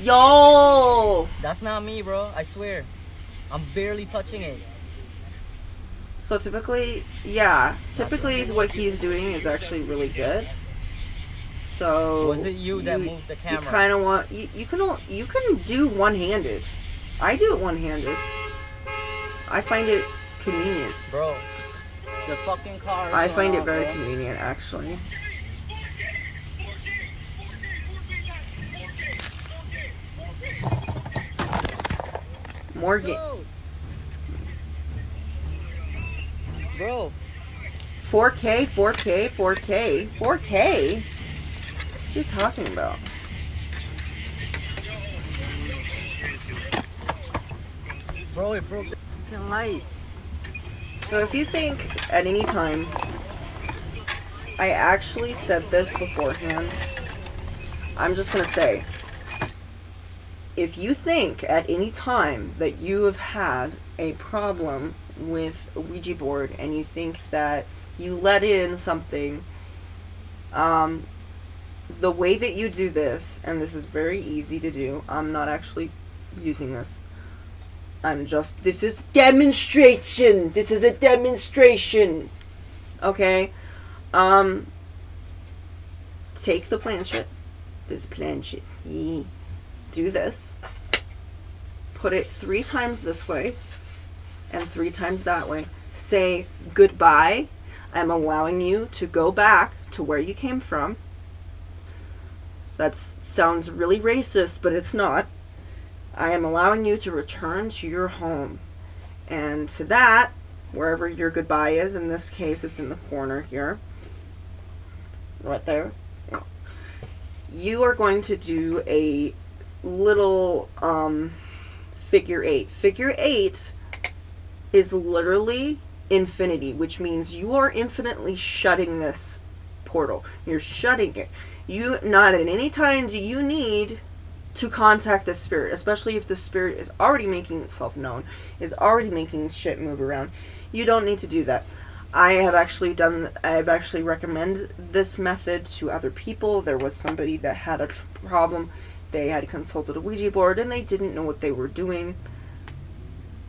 Yo! That's not me, bro. I swear. I'm barely touching it. So typically, yeah, typically what he's doing is actually really good. So Was it you that moved the camera? You kind of want you can do one-handed. I do it one-handed. I find it convenient. Bro, The fucking car. I find it very convenient, actually. More game. Bro. 4K, 4K, 4K, 4K? What are you talking about? Bro, it broke the fucking light. So if you think at any time, I actually said this beforehand, I'm just gonna say, if you think at any time that you have had a problem with a Ouija board and you think that you let in something, the way that you do this, and this is very easy to do, I'm not actually using this. This is demonstration. This is a demonstration. Okay? Take the planchette. This planchette. Do this. Put it 3 times this way and 3 times that way. Say goodbye. I'm allowing you to go back to where you came from. That sounds really racist, but it's not. I am allowing you to return to your home. And to that, wherever your goodbye is, in this case it's in the corner here, right there, you are going to do a little figure 8. Figure 8 is literally infinity, which means you are infinitely shutting this portal. You're shutting it. You, not at any time do you need to contact the spirit, especially if the spirit is already making itself known, is already making shit move around. You don't need to do that. I've actually recommended this method to other people. There was somebody that had a problem. They had consulted a Ouija board and they didn't know what they were doing.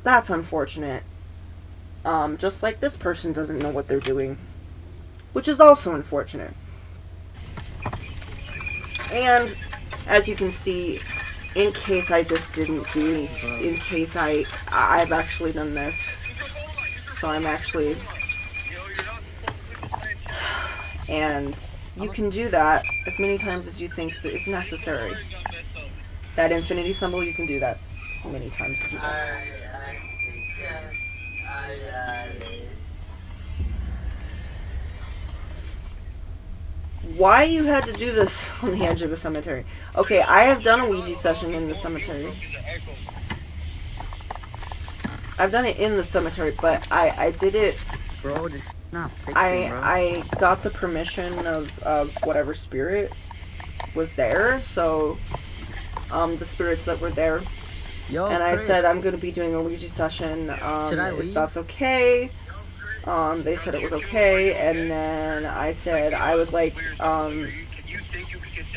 That's unfortunate. Just like this person doesn't know what they're doing, which is also unfortunate. And as you can see, in case I just didn't do this, in case I've actually done this. So I'm actually, and you can do that as many times as you think that is necessary. That infinity symbol, you can do that as many times as you want. Why you had to do this on the edge of a cemetery? Okay, I have done a Ouija session in the cemetery. I've done it in the cemetery, but I did it. Bro, this not fixing, I got the permission of whatever spirit was there, so the spirits that were there. Yo, and I Chris. said I'm gonna be doing a Ouija session. If that's okay. They said it was okay, and then I said I would like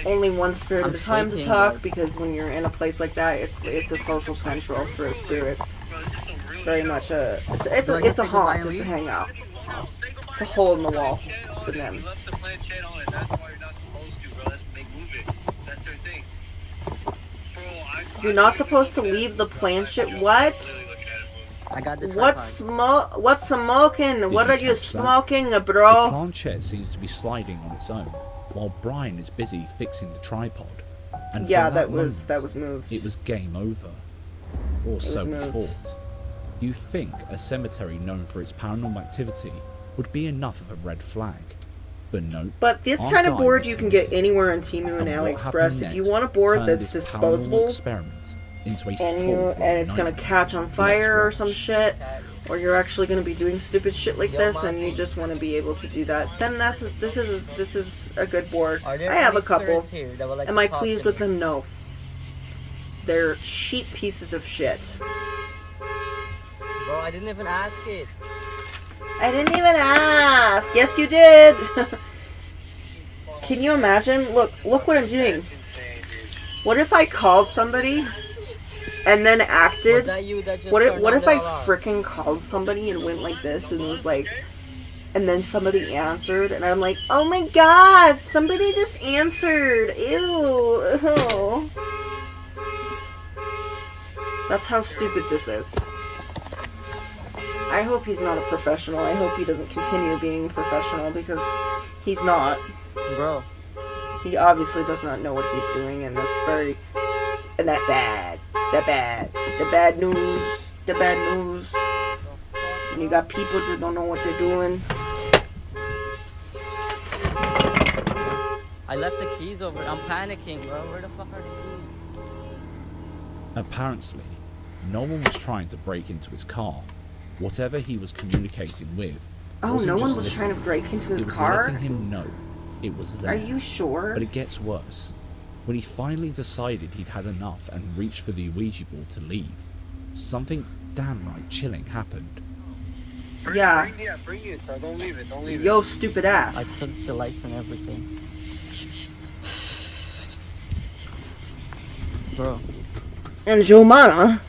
only one spirit at a time to talk, because when you're in a place like that, it's a social central for spirits. It's very much it's a haunt. It's a hangout. It's a hole in the wall for them. You're not supposed to leave the planchette. What? I got the What's smoking? What are you smoking, bro? The planchette seems to be sliding on its own, while Brian is busy fixing the tripod. And yeah, for that was moved. It was game over, or so we moved. thought. You think a cemetery known for its paranormal activity would be enough of a red flag, but no. But this our kind of guy board was you can get convinced. anywhere on Temu and what AliExpress. happened If you next want a board turned that's this disposable, paranormal experiment into a and it's gonna catch on fire or some shit, or you're actually gonna be doing stupid shit like this, and you just want to be able to do that, then this is a good board. I have a couple. Am I pleased with them? No. They're cheap pieces of shit. Bro, I didn't even ask it. I didn't even ask. Yes, you did. Can you imagine? Look what I'm doing. What if I called somebody and then acted? What if I frickin' called somebody and went like this and was like, and then somebody answered and I'm like, oh my god, somebody just answered. Ew. Oh. That's how stupid this is. I hope he's not a professional. I hope he doesn't continue being professional because he's not. Bro. He obviously does not know what he's doing, and that's very... And that bad. That bad. The bad news. The bad news. And you got people that don't know what they're doing. I left the keys over. I'm panicking, bro. Where the fuck are the keys? Apparently, no one was trying to break into his car. Whatever he was communicating with. Oh, no one was trying to break into his car? Letting him know it was there. Are you sure? But it gets worse. When he finally decided he'd had enough and reached for the Ouija board to leave, something downright chilling happened. Yeah. Bring it, bro. Don't leave it. Don't leave it. Yo, stupid ass. I took the lights and everything. Bro. And your mama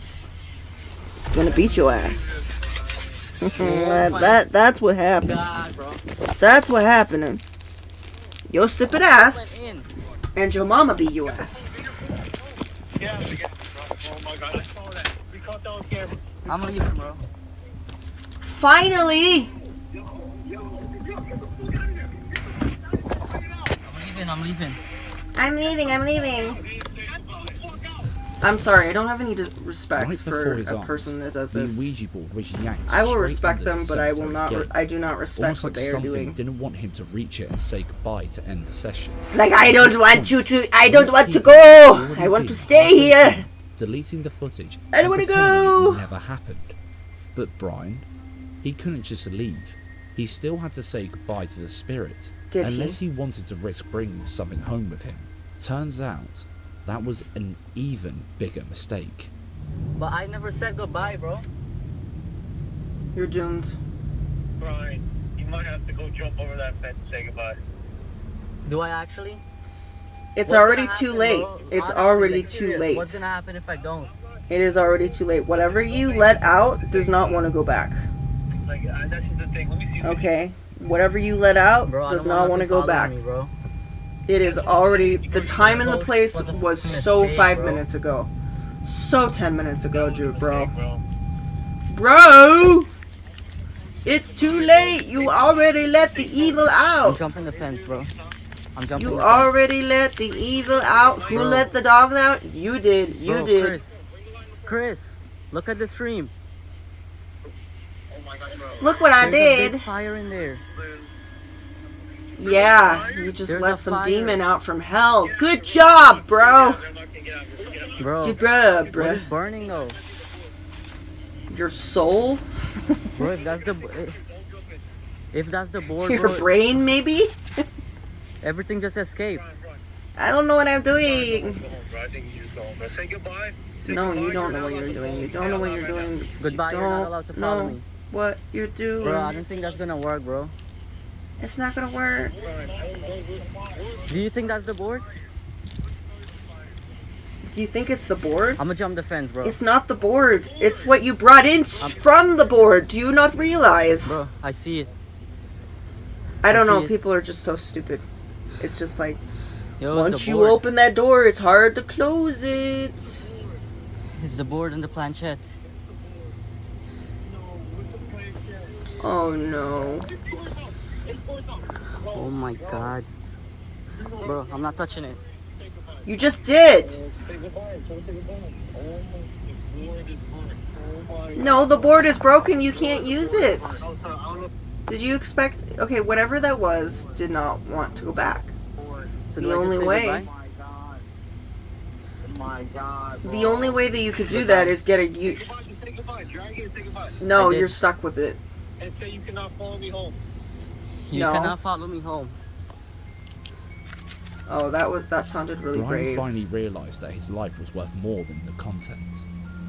gonna beat your ass. That's what happened. God, bro. That's what happened. Your stupid ass and your mama beat your ass. Yeah, oh my god, I saw that. We caught that on camera. I'm leaving, bro. Finally! I'm leaving. I'm leaving. I'm sorry, I don't have any respect Right for his a eyes, person that does the this. Ouija board was yanked I will straight respect under them, the but I will cemetery not. gate. I do not respect Almost what like they are something doing. didn't want him to reach it and say goodbye to end the session. It's like I don't want you to. I don't want to People go. already I want been to stay halfway here. through, deleting the footage. I don't and wanna pretending go. It never happened. But Brian, he couldn't just leave. He still had to say goodbye to the spirit, Did unless he wanted to risk bringing something home with him. Turns out that was an even bigger mistake. But I never said goodbye, bro. You're doomed. Brian, you might have to go jump over that fence and say goodbye. Do I actually? It's What's already gonna too happen, late. bro? It's Honestly, already like, too serious, late. What's gonna happen if I don't? It is already too late. Whatever you let out does not want to go back. Like, that's just the thing. Let me see. Okay? Whatever you let out Bro, I does don't not want to nothing go following back. Me, bro. It is already. The time and the place Was a was mistake, so 5 bro. minutes ago. So 10 minutes ago, dude, bro. Bro! It's too late. You already let the evil I'm out. jumping the fence, bro. I'm jumping You the already let the evil out. Who Bro. let the dogs out? You did. fence. You Bro, did. Chris, look at the stream. Look what I There's a big did. fire in there. Yeah, you just There's let a some fire. demon out from hell. Good job, bro. Bro, Good bro, what bro. is burning though? Your soul? Bro, if that's the board, Your bro, brain, maybe? everything just escaped. I don't know what I'm doing. I think you just go home, bro. Say goodbye. No, you don't know what you're doing. You don't know what you're doing because Goodbye, you you're not don't allowed to follow know me. what you're doing. Bro, I don't think that's gonna work, bro. It's not gonna work. Do you think that's the board? Do you think it's the board? I'm gonna jump the fence, bro. It's not the board. It's what you brought in from the board. Do you not realize? Bro, I see it. I don't know. see it. People are just so stupid. It's just like, Yo, it's once the you board. open that door, it's hard to close it. It's the board and the planchette. Oh no. Oh my god. Bro, I'm not touching it. You just did. No, the board is broken. You can't use it. Did you expect... Okay, whatever that was did not want to go back. So The do I just only say way... goodbye? The only way that you could do that is get a... No, you're stuck with it. And say you cannot follow me home. You No. cannot follow me home. Oh, that sounded really Brian brave. finally realised that his life was worth more than the content.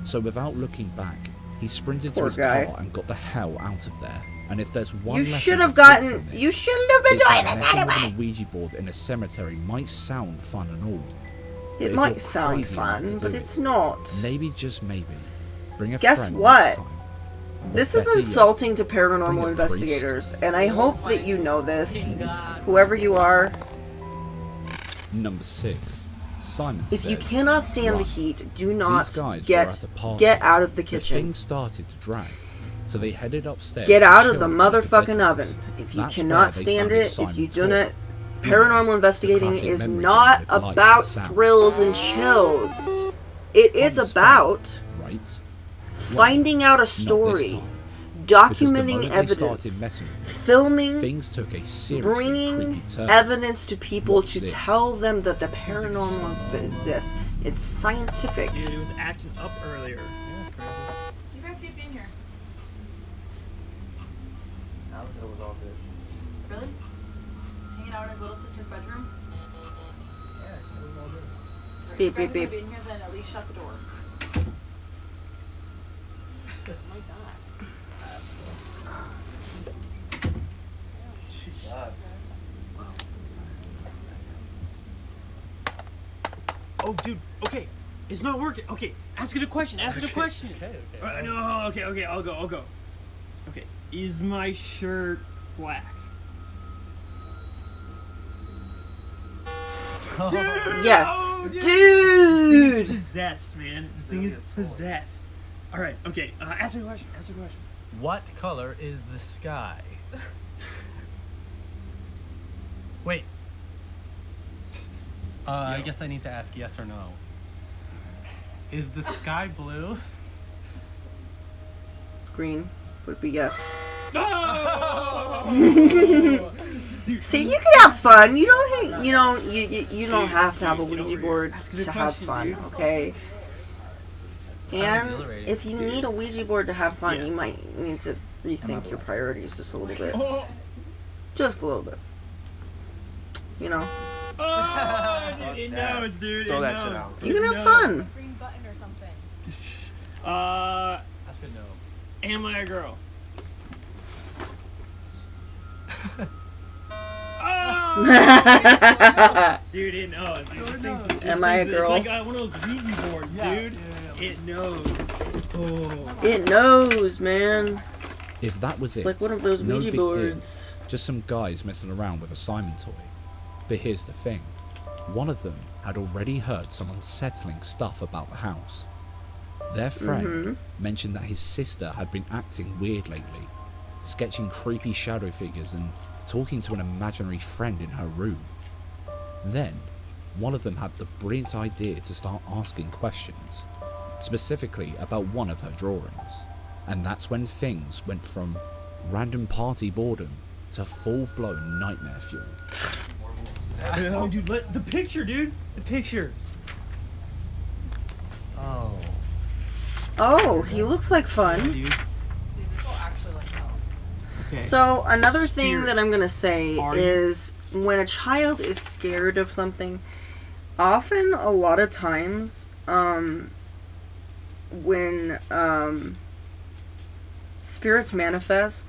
So without looking back, he sprinted to Poor his guy. car and got the hell out of there. And if there's one You lesson should to have take gotten... from this, You shouldn't have been it's doing that this messing with anyway! a Ouija board in a cemetery might sound fun and all. but It if might you're sound crazy enough to fun, do but it, it's not. Maybe, just maybe, bring a Guess friend what? next time. Or This is better yet, insulting to bring a paranormal priest. investigators, and I hope that you know this. Whoever you are, Number 6. Simon if you says, cannot stand the "Run." heat, do not These guys were get at a party. get out of the The kitchen. thing started to drag. So they headed upstairs. Get to out of the chill in the motherfucking bedrooms. oven. If you That's cannot where they stand found it, if Simon you do Todd. not... Paranormal investigating classic is memory not game with lights about and sounds. thrills and chills. It is Tom's about right? finding out a Not this story, time. Because the documenting moment they evidence, started messing with him, filming, things took a seriously bringing creepy turn. evidence to people Watch to this. tell them that the paranormal exists. It's scientific. Dude, it was acting up earlier. You guys keep being here. Really? Hanging out in his little sister's bedroom? Beep, If beep, you guys beep. are being here, then at least shut the door. Oh my god. Oh, dude. Okay, it's not working. Okay, ask it a question. Ask it a question. No. Okay. I'll go. Okay, is my shirt black? Yes. Oh, Dude! This thing is possessed, man. This thing is possessed. All right. Okay. Ask me a question. What color is the sky? Wait. I guess I need to ask yes or no. Is the sky blue? Green would be yes. No! See, you can have fun. You don't. You don't have to have a Ouija board to have fun. Okay. And if you need a Ouija board to have fun, you might need to rethink your priorities just a little bit. Just a little bit. You know. Oh, it knows, dude. Throw it that knows. shit out. You can have fun. Green button or something. That's good. No. Am I a girl? Oh! Dude, it knows. Am I a girl? It's like one of those Ouija boards, dude. It knows. Oh. It knows, man. If that was It's it, like one of those no Ouija big deal. boards. Just some guys messing around with a Simon toy. But here's the thing. One of them had already heard some unsettling stuff about the house. Their friend mentioned that his sister had been acting weird lately, sketching creepy shadow figures and talking to an imaginary friend in her room. Then, one of them had the brilliant idea to start asking questions, specifically about one of her drawings. And that's when things went from random party boredom to full-blown nightmare fuel. Oh, dude, the picture, dude. The picture. Oh, he looks like fun. Dude. Dude, this will actually like hell. Okay. So another thing Spirit. that I'm gonna say Are you- is when a child is scared of something, often a lot of times, when spirits manifest,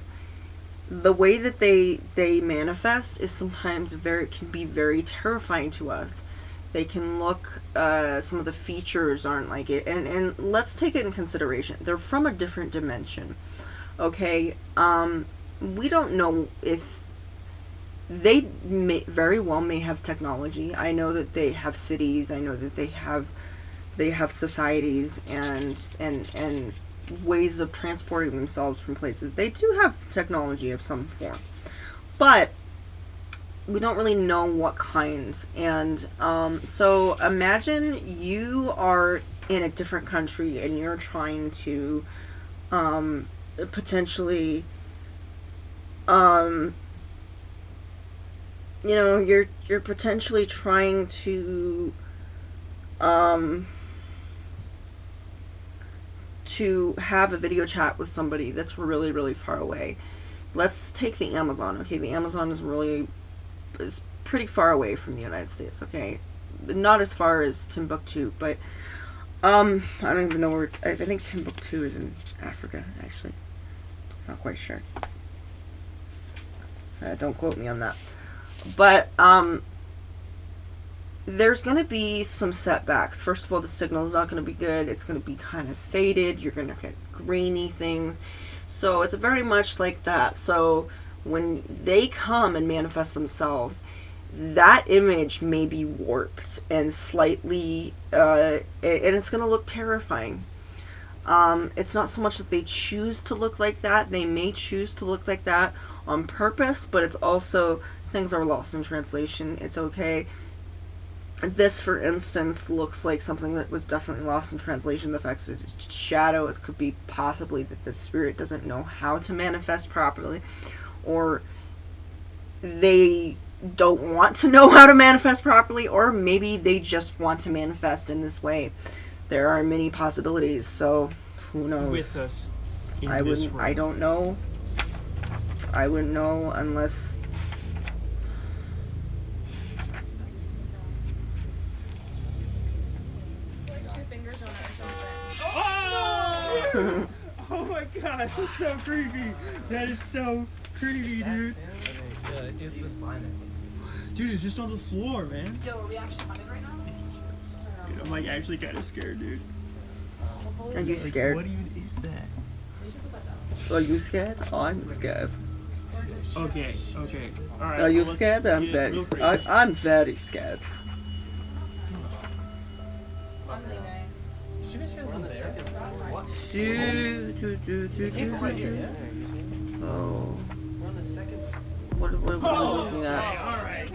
the way that they manifest is sometimes can be very terrifying to us. They can look, some of the features aren't like it, and let's take it in consideration. They're from a different dimension, okay? We don't know if they very well may have technology. I know that they have cities. I know that they have societies and ways of transporting themselves from places. They do have technology of some form, but we don't really know what kinds. And so imagine you are in a different country and you're trying to potentially you're potentially trying to have a video chat with somebody that's really, really far away. Let's take the Amazon, okay? The Amazon is pretty far away from the United States, okay? Not as far as Timbuktu, but I don't even know where. I think Timbuktu is in Africa, actually. Not quite sure. Don't quote me on that. But there's going to be some setbacks. First of all, the signal is not going to be good. It's going to be kind of faded. You're going to get grainy things. So it's very much like that. So when they come and manifest themselves, that image may be warped and slightly, and it's going to look terrifying. It's not so much that they choose to look like that. They may choose to look like that on purpose, but it's also things are lost in translation. It's okay. This, for instance, looks like something that was definitely lost in translation. The fact that it's shadow, it could be possibly that the spirit doesn't know how to manifest properly, or they don't want to know how to manifest properly, or maybe they just want to manifest in this way. There are many possibilities, so who knows? With us in I this wouldn't. room. I don't know. I wouldn't know unless. Oh! Oh my god, that's so creepy. That is so creepy, dude. Is the slime Dude, it's just on the floor, man. Yo, are we actually hunting right now? Dude, I'm like actually kind of scared, dude. Are you scared? What even is that? Are you scared? Oh, I'm scared. Okay, okay. Alright. Are you well, scared? I'm yeah, very. real quick. I'm very scared. I'm leaving. Did you guys hear them there? Oh. We're on the second. What were they looking at? Alright.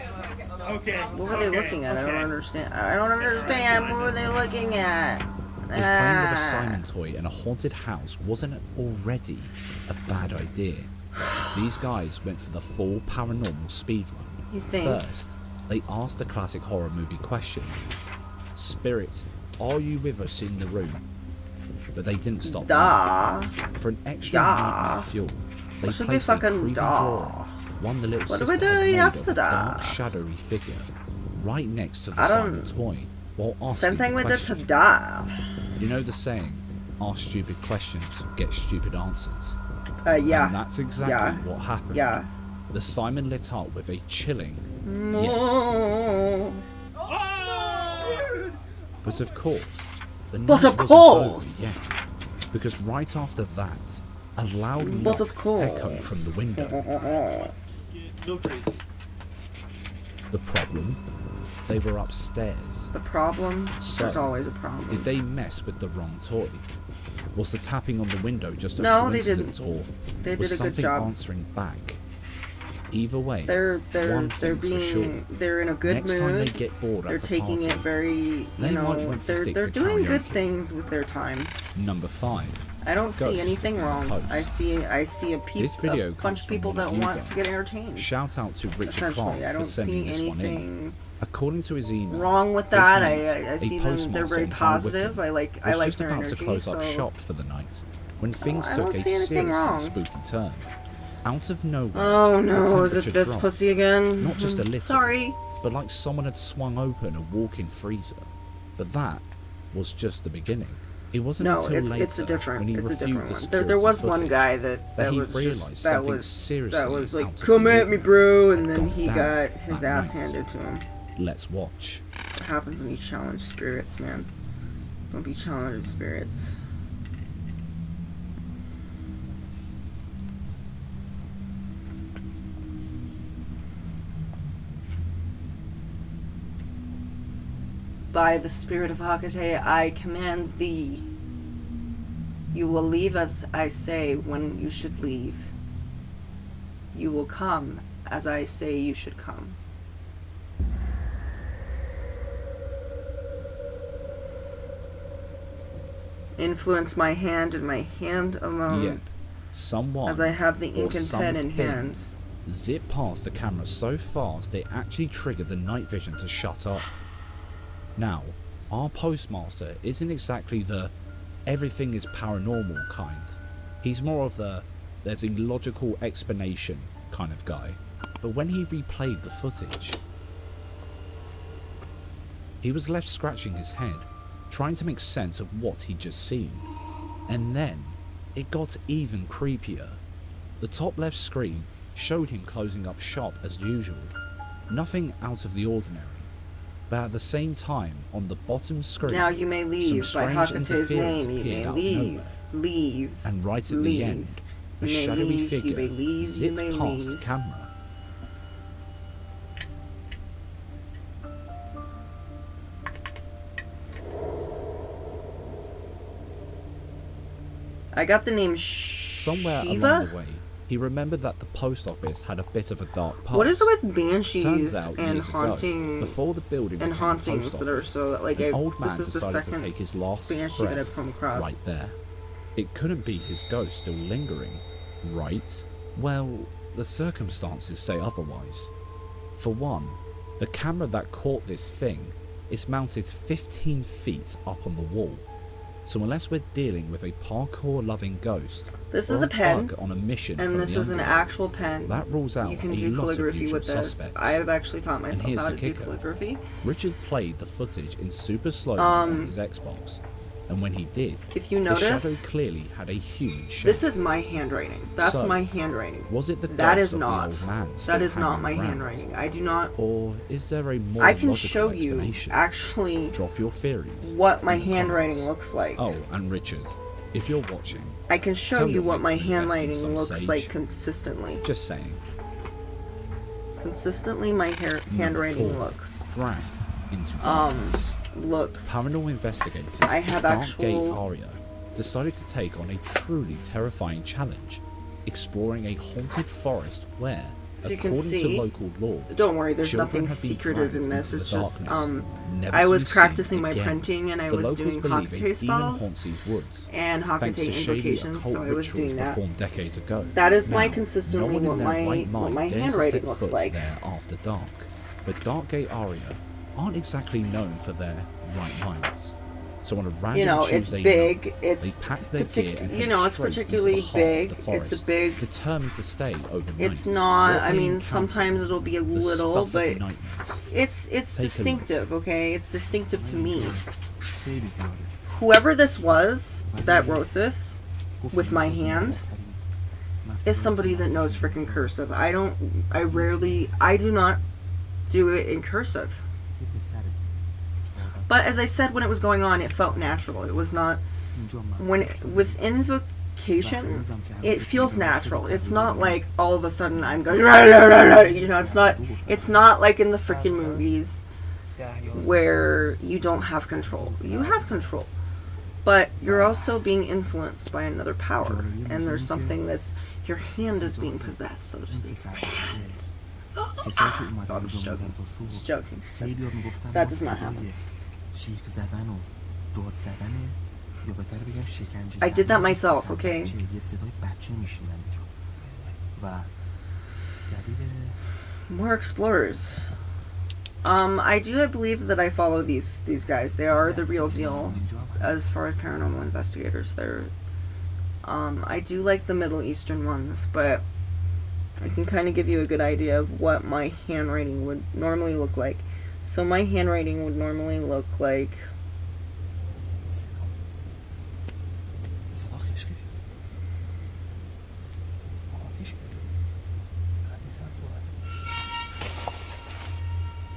Okay. What were they looking at? I don't understand. I don't understand. What were they looking at? If playing with a Simon toy in a haunted house wasn't already a bad idea, these guys went for the full paranormal speedrun. You think? First, they asked a classic horror movie question. Spirit, are you with us in the room? But they didn't stop Da. there. For an extra Da. nightmare fuel, they What should be placed a fucking creepy da? drawing, one the little What did sister we do had made of a yesterday? dark, shadowy figure, right next to the I Simon don't- toy, while asking Same thing the we did question. to Da. You know the saying, ask stupid questions, get stupid answers. Yeah. And that's exactly Yeah. what happened. Yeah. The Simon lit up with a chilling No. but of course, the But night of wasn't course. over yet, because right after that, a loud But knock of course. echoed from the window. No crazy. The problem? They were upstairs. The problem? So, There's always a problem. did they mess with the wrong toy? Was the tapping on the window just a No, they coincidence, didn't. or They did was a good something job. answering back? Either way, They're one they're thing's for sure. being they're in a good Next mood. time they get bored They're at a taking party, it very, you they might know, want to they're stick they're to doing good karaoke. things with their time. Number 5. I don't see Ghost anything wrong. Post. I see a This video a comes bunch of from people one of that you want guys. to get entertained. Shout out to Richard Clark Essentially, I for don't sending see this one in. anything According to his email, wrong with this that. mate, I a see them. They're postmaster very in High positive. Wycombe, I like was like just their about energy. to close up So shop for the night when things I took don't a see anything seriously wrong. spooky turn. Out of nowhere, oh the no, is it temperature this dropped. pussy again? Not just a little, Sorry. but like someone had swung open a walk-in freezer. But that was just the beginning. It wasn't No, until later it's a different when he it's a reviewed different the one. security There was one footage guy that he was realized just something seriously that was like, out of come the at me, ordinary bro, and had then gone he down got his that ass night. handed to him. Let's watch. What happens when you challenge spirits, man? Don't be challenging spirits. By the spirit of Hecate, I command thee. You will leave as I say when you should leave. You will come as I say you should come. Influence my hand and my hand alone, Yep. Someone as I have the or ink and pen in something hand. zipped past the camera so fast it actually triggered the night vision to shut off. Now, our postmaster isn't exactly the everything is paranormal kind. He's more of the there's a logical explanation kind of guy. But when he replayed the footage, he was left scratching his head, trying to make sense of what he'd just seen. And then, it got even creepier. The top left screen showed him closing up shop as usual. Nothing out of the ordinary. But at the same time, on the bottom screen, Now you may leave some by strange Hecate's interference name. You appeared may out of leave. nowhere. Leave. And right at leave. the end, a You may shadowy leave, you figure may leave, you zipped may past the leave. camera. I got the name Somewhere Shiva? along the way, he remembered that the post office had a bit of a dark past. What is it with banshees Turns out and years ago, haunting before the building and became a post hauntings that are office, so like an old man this is the decided second to take his last banshee that breath I've come across. right there. It couldn't be his ghost still lingering, right? Well, the circumstances say otherwise. For one, the camera that caught this thing is mounted 15 feet up on the wall. So unless we're dealing with a parkour-loving ghost, This or is a pen, bug on a mission and from this the is an underworld, actual pen. that rules out You can a do lot of calligraphy usual with this. suspects. I have actually taught And myself here's how the to do kicker. calligraphy. Richard played the footage in super slow on his Xbox, and when he did, If you the notice, shadow clearly had a huge shape. This is my handwriting. That's So, my handwriting. Was it the That ghost is of not. the old man That still is not hanging my around? handwriting. I do not. Or is there a more I can logical show you explanation? actually Drop your theories. what my in the handwriting comments. looks like. Oh, and Richard, if you're watching, I can show tell you your what my mates to invest in handwriting some looks sage. like consistently. Just saying. Consistently, my handwriting Number 4, looks. Dragged into darkness. Looks. Paranormal investigators I have Dark actual- Gate Aria decided to take on a truly terrifying challenge, exploring a haunted forest where, If you can according see, to local law, don't worry, there's children nothing have been secretive dragged in this. into It's the just darkness, never I to was be seen practicing my again. printing and I The was locals doing believe Hakate a demon spells haunts these woods, and thanks to Hakate shady invocations, occult so I was rituals doing that. performed decades ago. That is my Now, consistently no one in what their my right mind dares to handwriting step looks foot like. there after dark, but Dark Gate Aria aren't exactly known for their right minds. So on a random You know, it's Tuesday big. night, It's they packed their gear and you headed know, it's straight into the particularly heart big. of the forest, It's a big. determined to stay overnight. It's not. What I they mean, encountered, sometimes it'll be a the little, stuff of but nightmares. it's Take a look. distinctive. Okay, it's distinctive to me. Whoever this was that wrote this with my hand is somebody that knows freaking cursive. I do not do it in cursive. But as I said, when it was going on, it felt natural. It was not with invocation. It feels natural. It's not like all of a sudden I'm going. You know, it's not. It's not like in the freaking movies where you don't have control. You have control, but you're also being influenced by another power, and there's something that's your hand is being possessed, so to speak. Hand. I'm just joking. Just joking. That does not happen. I did that myself, okay? More explorers. I believe that I follow these guys. They are the real deal as far as paranormal investigators. They're I do like the Middle Eastern ones, but I can kind of give you a good idea of what my handwriting would normally look like. So my handwriting would normally look like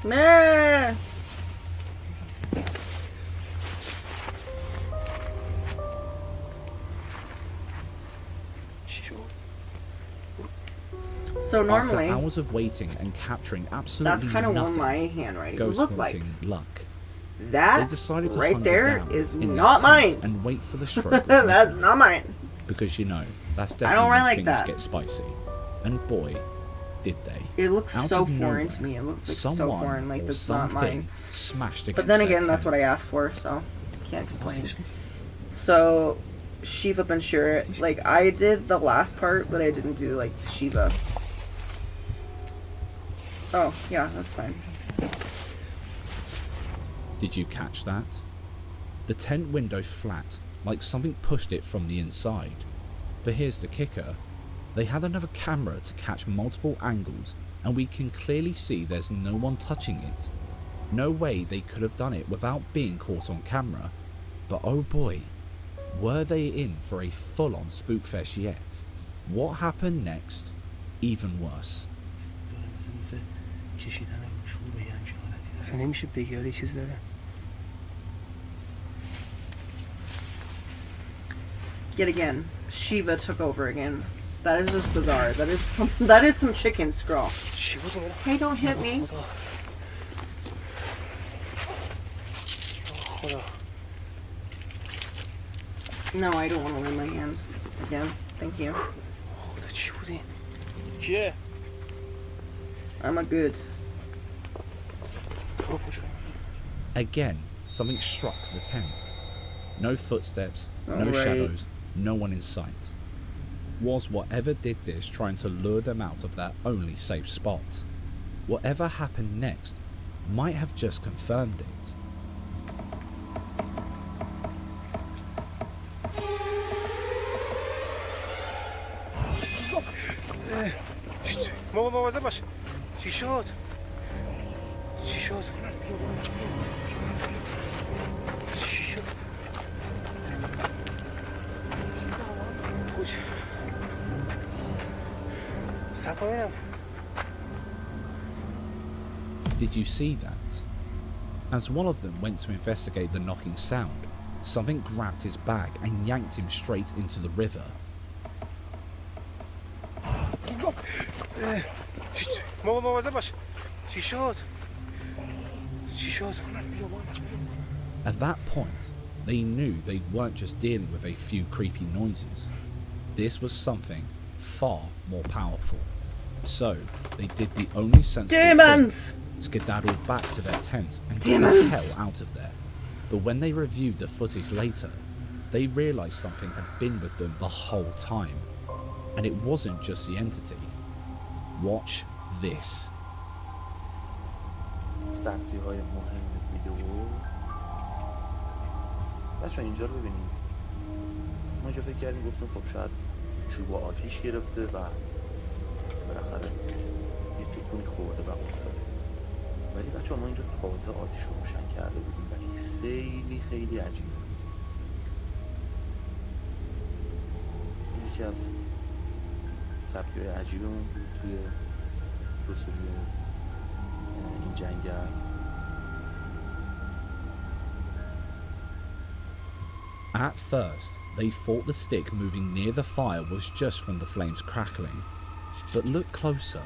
meh. So normally, after hours of waiting and capturing absolutely that's kind of what nothing, my handwriting would ghost look like. haunting luck, That they decided to right hunker there down is in their not tents mine. and wait for the stroke. That's not mine. Because you know that's I definitely don't when write like things that. get spicy, and boy, did they! It looks Out so of foreign nowhere, to me. It looks like so someone foreign, like or that's not something mine. Smashed But against then their again, that's what I tent. asked for, so can't complain. So Shiva Benshira, like I did the last part, but I didn't do like Shiva. Oh yeah, that's fine. Did you catch that? The tent window flat, like something pushed it from the inside. But here's the kicker. They had another camera to catch multiple angles, and we can clearly see there's no one touching it. No way they could have done it without being caught on camera. But oh boy, were they in for a full-on spookfest yet? What happened next? Even worse. نمیشه بگی چیز داره. Yet again, Shiva took over again. That is just bizarre. That is some chicken scrawl. Hey, don't hit me. No, I don't want to lay my hand again. Thank you. Yeah. I'm a good. Again, something struck the tent. No footsteps, no Alright. shadows, no one in sight. Was whatever did this trying to lure them out of their only safe spot? Whatever happened next might have just confirmed it. بابا مواظب باش. چی شد؟ چی شد؟ چی شد؟ خوش. سپاینم. Did you see that? As one of them went to investigate the knocking sound, something grabbed his bag and yanked him straight into the river. بابا مواظب باش. چی شد؟ چی شد؟ At that point, they knew they weren't just dealing with a few creepy noises. This was something far more powerful. So, they did the only sensible Demons! thing, skedaddled back to their tent and got the Demons! hell out of there. But when they reviewed the footage later, they realised something had been with them the whole time. And it wasn't just the entity. Watch this. ثبتی های مهم ویدیو بچه اینجا رو ببینید. ما اینجا فکر کردیم گفتم خب شاید چوب آتیش گرفته و بالاخره یه تکونی خورده و افتاده، ولی بچه ما اینجا تازه آتیش رو روشن کرده بودیم ولی خیلی خیلی عجیبه. این یکی از ثبتی های عجیبمون بود توی جستجوی این جنگل. At first, they thought the stick moving near the fire was just from the flames crackling. But look closer,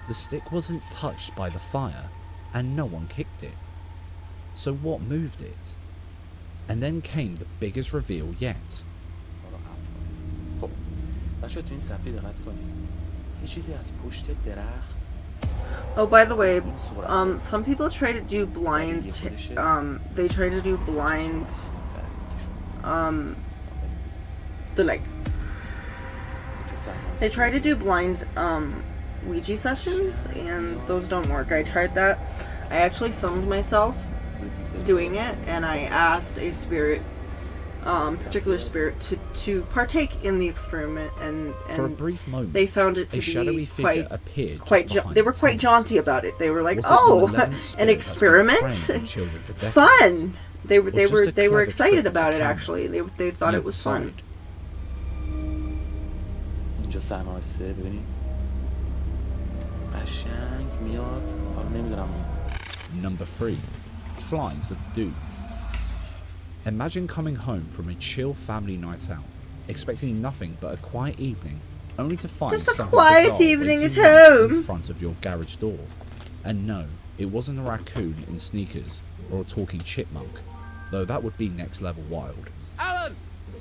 the stick wasn't touched by the fire and no one kicked it. So what moved it? And then came the biggest reveal yet. خب بچه تو این ثبتی دقت کنید. یه چیزی از پشت درخت. Oh, by the way, some people try to do blind, they try to do blind, they try to do blind, Ouija sessions, and those don't work. I tried that. I actually filmed myself doing it, and I asked a spirit, particular spirit, to partake in the experiment, and For a brief moment, they found it to a shadowy be figure appeared quite just behind they were the quite tent. jaunty about it. They were like, Was it "Oh, the malevolent an spirit that's been experiment, preying on children for decades? fun." They Or just a they were clever excited trick of the about it. camera? Actually, they thought You it was fun. decide. اینجا صحنه سه ببینید قشنگ میاد. حالا نمیدونم. Number 3. Flies of Doom. Imagine coming home from a chill family night out, expecting nothing but a quiet evening, only to find Just a something quiet bizarre evening waiting at out home. in front of your garage door. And no, it wasn't a raccoon in sneakers or a talking chipmunk, though that would be next level wild. Alan!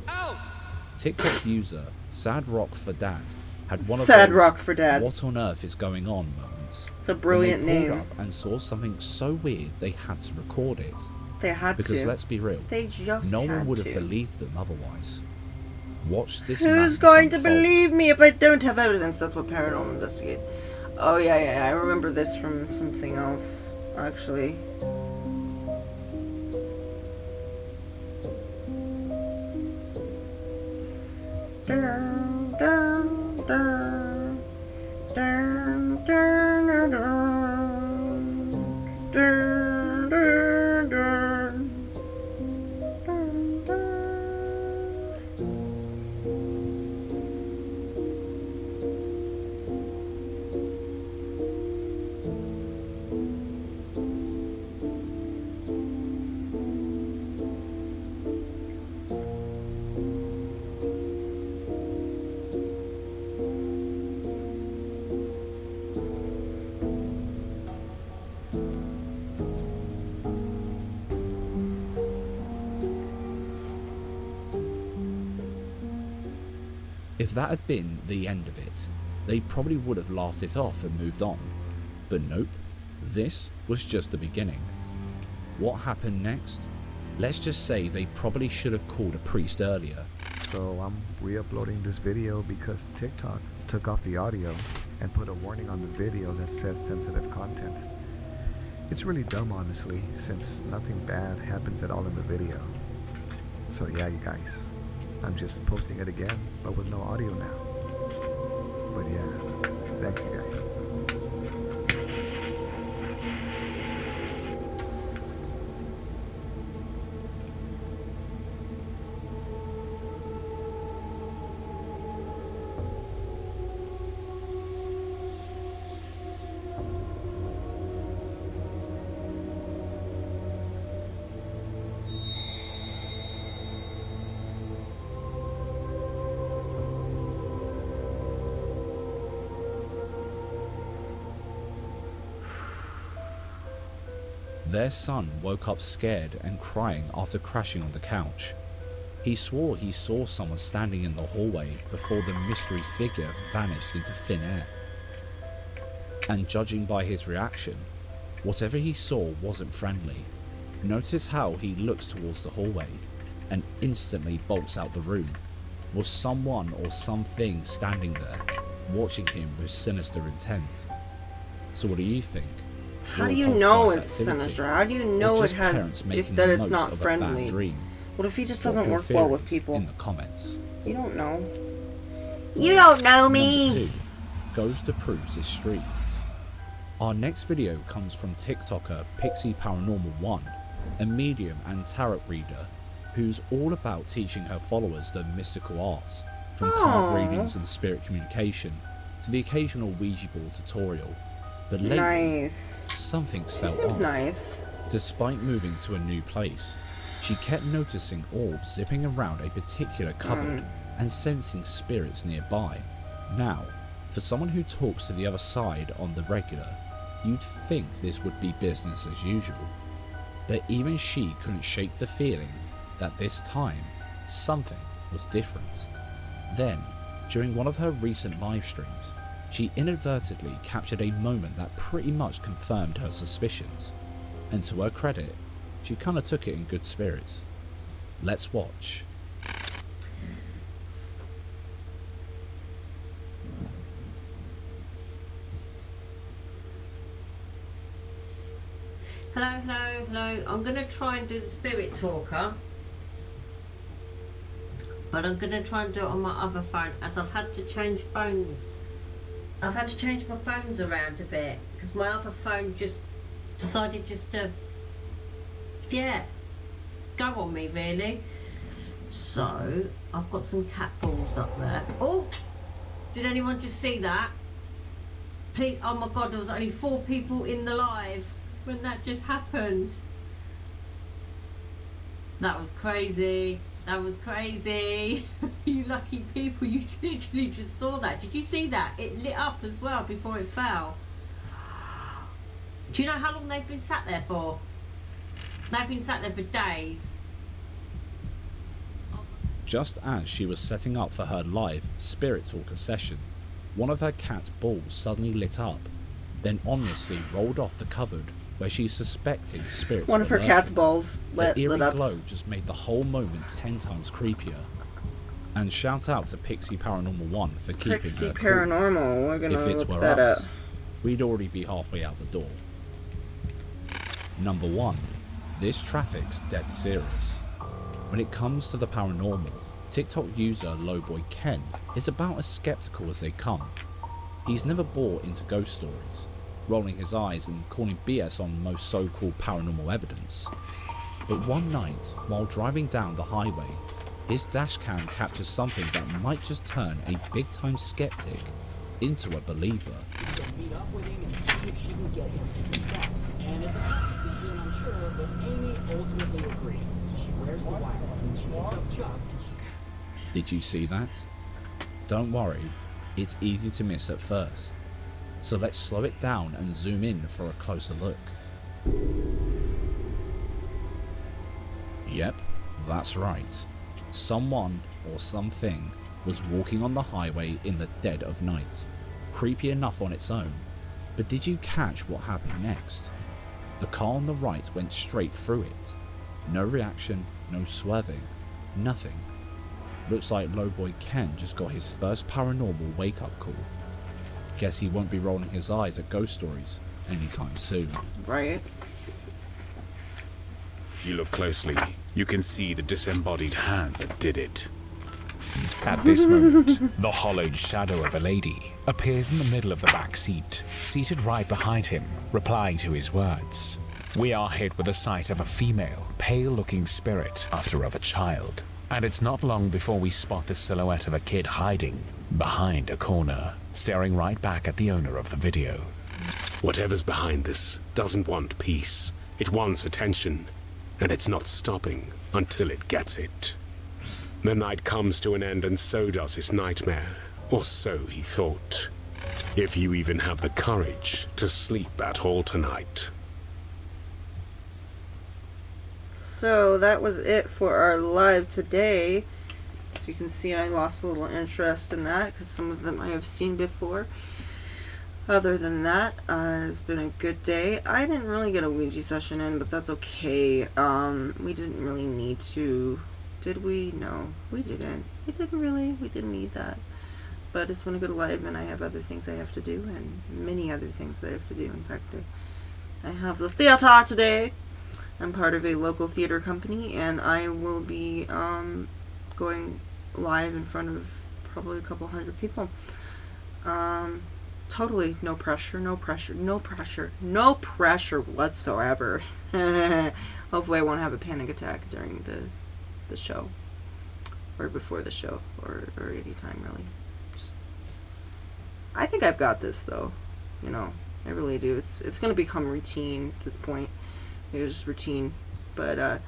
Al! TikTok user Sad Rock for Dad had one of Sad those Rock for Dad. "What on earth is going on" moments. It's a brilliant when they pulled name. up and saw something so weird they had to record it. They had Because to. let's be real, They just no had one would to. have believed them otherwise. Watch this. Who's madness going to unfold. believe me if I don't have evidence? That's what Paranormal Investigate. Oh yeah, I remember this from something else, actually. Dun, dun, dun. Dun, dun, dun, dun. Dun, dun, dun. Dun, dun. If that had been the end of it, they probably would have laughed it off and moved on. But nope, this was just the beginning. What happened next? Let's just say they probably should have called a priest earlier. So I'm re-uploading this video because TikTok took off the audio and put a warning on the video that says sensitive content. It's really dumb, honestly, since nothing bad happens at all in the video. So yeah, you guys, I'm just posting it again, but with no audio now. But yeah, thanks you guys. Their son woke up scared and crying after crashing on the couch. He swore he saw someone standing in the hallway before the mystery figure vanished into thin air. And judging by his reaction, whatever he saw wasn't friendly. Notice how he looks towards the hallway and instantly bolts out the room. Was someone or something standing there, watching him with sinister intent? So what do you think? How do you know it's sinister? How do you know it has that it's not friendly? What if he just doesn't work well with people? In the comments. You don't know. You don't know me. Number 2, goes to proves his streak. Our next video comes from TikToker Pixie Paranormal 1, a medium and tarot reader who's all about teaching her followers the mystical arts, from card readings and spirit communication to the occasional Ouija board tutorial. But lately, something's felt off. Nice. Despite moving to a new place, she kept noticing orbs zipping around a particular cupboard and sensing spirits nearby. Now, for someone who talks to the other side on the regular, you'd think this would be business as usual. But even she couldn't shake the feeling that this time, something was different. Then, during one of her recent live streams, she inadvertently captured a moment that pretty much confirmed her suspicions. And to her credit, she kinda took it in good spirits. Let's watch. Hello. I'm going to try and do the spirit talker. But I'm going to try and do it on my other phone, as I've had to change phones. I've had to change my phones around a bit, because my other phone just decided just to, go on me really. So, I've got some cat balls up there. Oh! Did anyone just see that? Please, oh my god, there was only 4 people in the live when that just happened. That was crazy. That was crazy. You lucky people, you literally just saw that. Did you see that? It lit up as well before it fell. Do you know how long they've been sat there for? They've been sat there for days. Just as she was setting up for her live Spirit Talker session, one of her cat's balls suddenly lit up, then ominously rolled off the cupboard where she suspected spirits. One of her cat's balls lit up. The eerie glow just made the whole moment 10 times creepier. And shout out to Pixie Paranormal 1 for keeping Pixie her cool. Paranormal, we're gonna look that up. We'd already be halfway out the door. Number 1. This traffic's dead serious. When it comes to the paranormal, TikTok user Lowboy Ken is about as skeptical as they come. He's never bought into ghost stories, rolling his eyes and calling BS on most so-called paranormal evidence. But one night, while driving down the highway, his dashcam captures something that might just turn a big-time skeptic into a believer. Meet up with him and see if she can get him to confess. And it's between unsure, but Amy ultimately agrees. She wears the wire and she picks up Chuck. Did you see that? Don't worry, it's easy to miss at first. So let's slow it down and zoom in for a closer look. Yep, that's right. Someone or something was walking on the highway in the dead of night. Creepy enough on its own, but did you catch what happened next? The car on the right went straight through it. No reaction, no swerving, nothing. Looks like Lowboy Ken just got his first paranormal wake-up call. Guess he won't be rolling his eyes at ghost stories anytime soon. Right. You look closely, you can see the disembodied hand that did it. At this moment, the hollowed shadow of a lady appears in the middle of the back seat, seated right behind him, replying to his words. We are hit with the sight of a female, pale-looking spirit after of a child. And it's not long before we spot the silhouette of a kid hiding behind a corner, staring right back at the owner of the video. Whatever's behind this doesn't want peace. It wants attention, and it's not stopping until it gets it. The night comes to an end, and so does his nightmare, or so he thought. If you even have the courage to sleep at all tonight. So that was it for our live today. As you can see, I lost a little interest in that because some of them I have seen before. Other than that, it's been a good day. I didn't really get a Ouija session in, but that's okay. We didn't really need to. Did we? No, we didn't. We didn't need that. But it's been a good live, and I have other things I have to do, and many other things that I have to do. In fact, I have the theater today. I'm part of a local theater company, and I will be going live in front of probably a couple hundred people. Totally no pressure whatsoever. Hopefully I won't have a panic attack during the show, or before the show, or any time really. I think I've got this though, you know, I really do. It's going to become routine at this point. It was just routine, but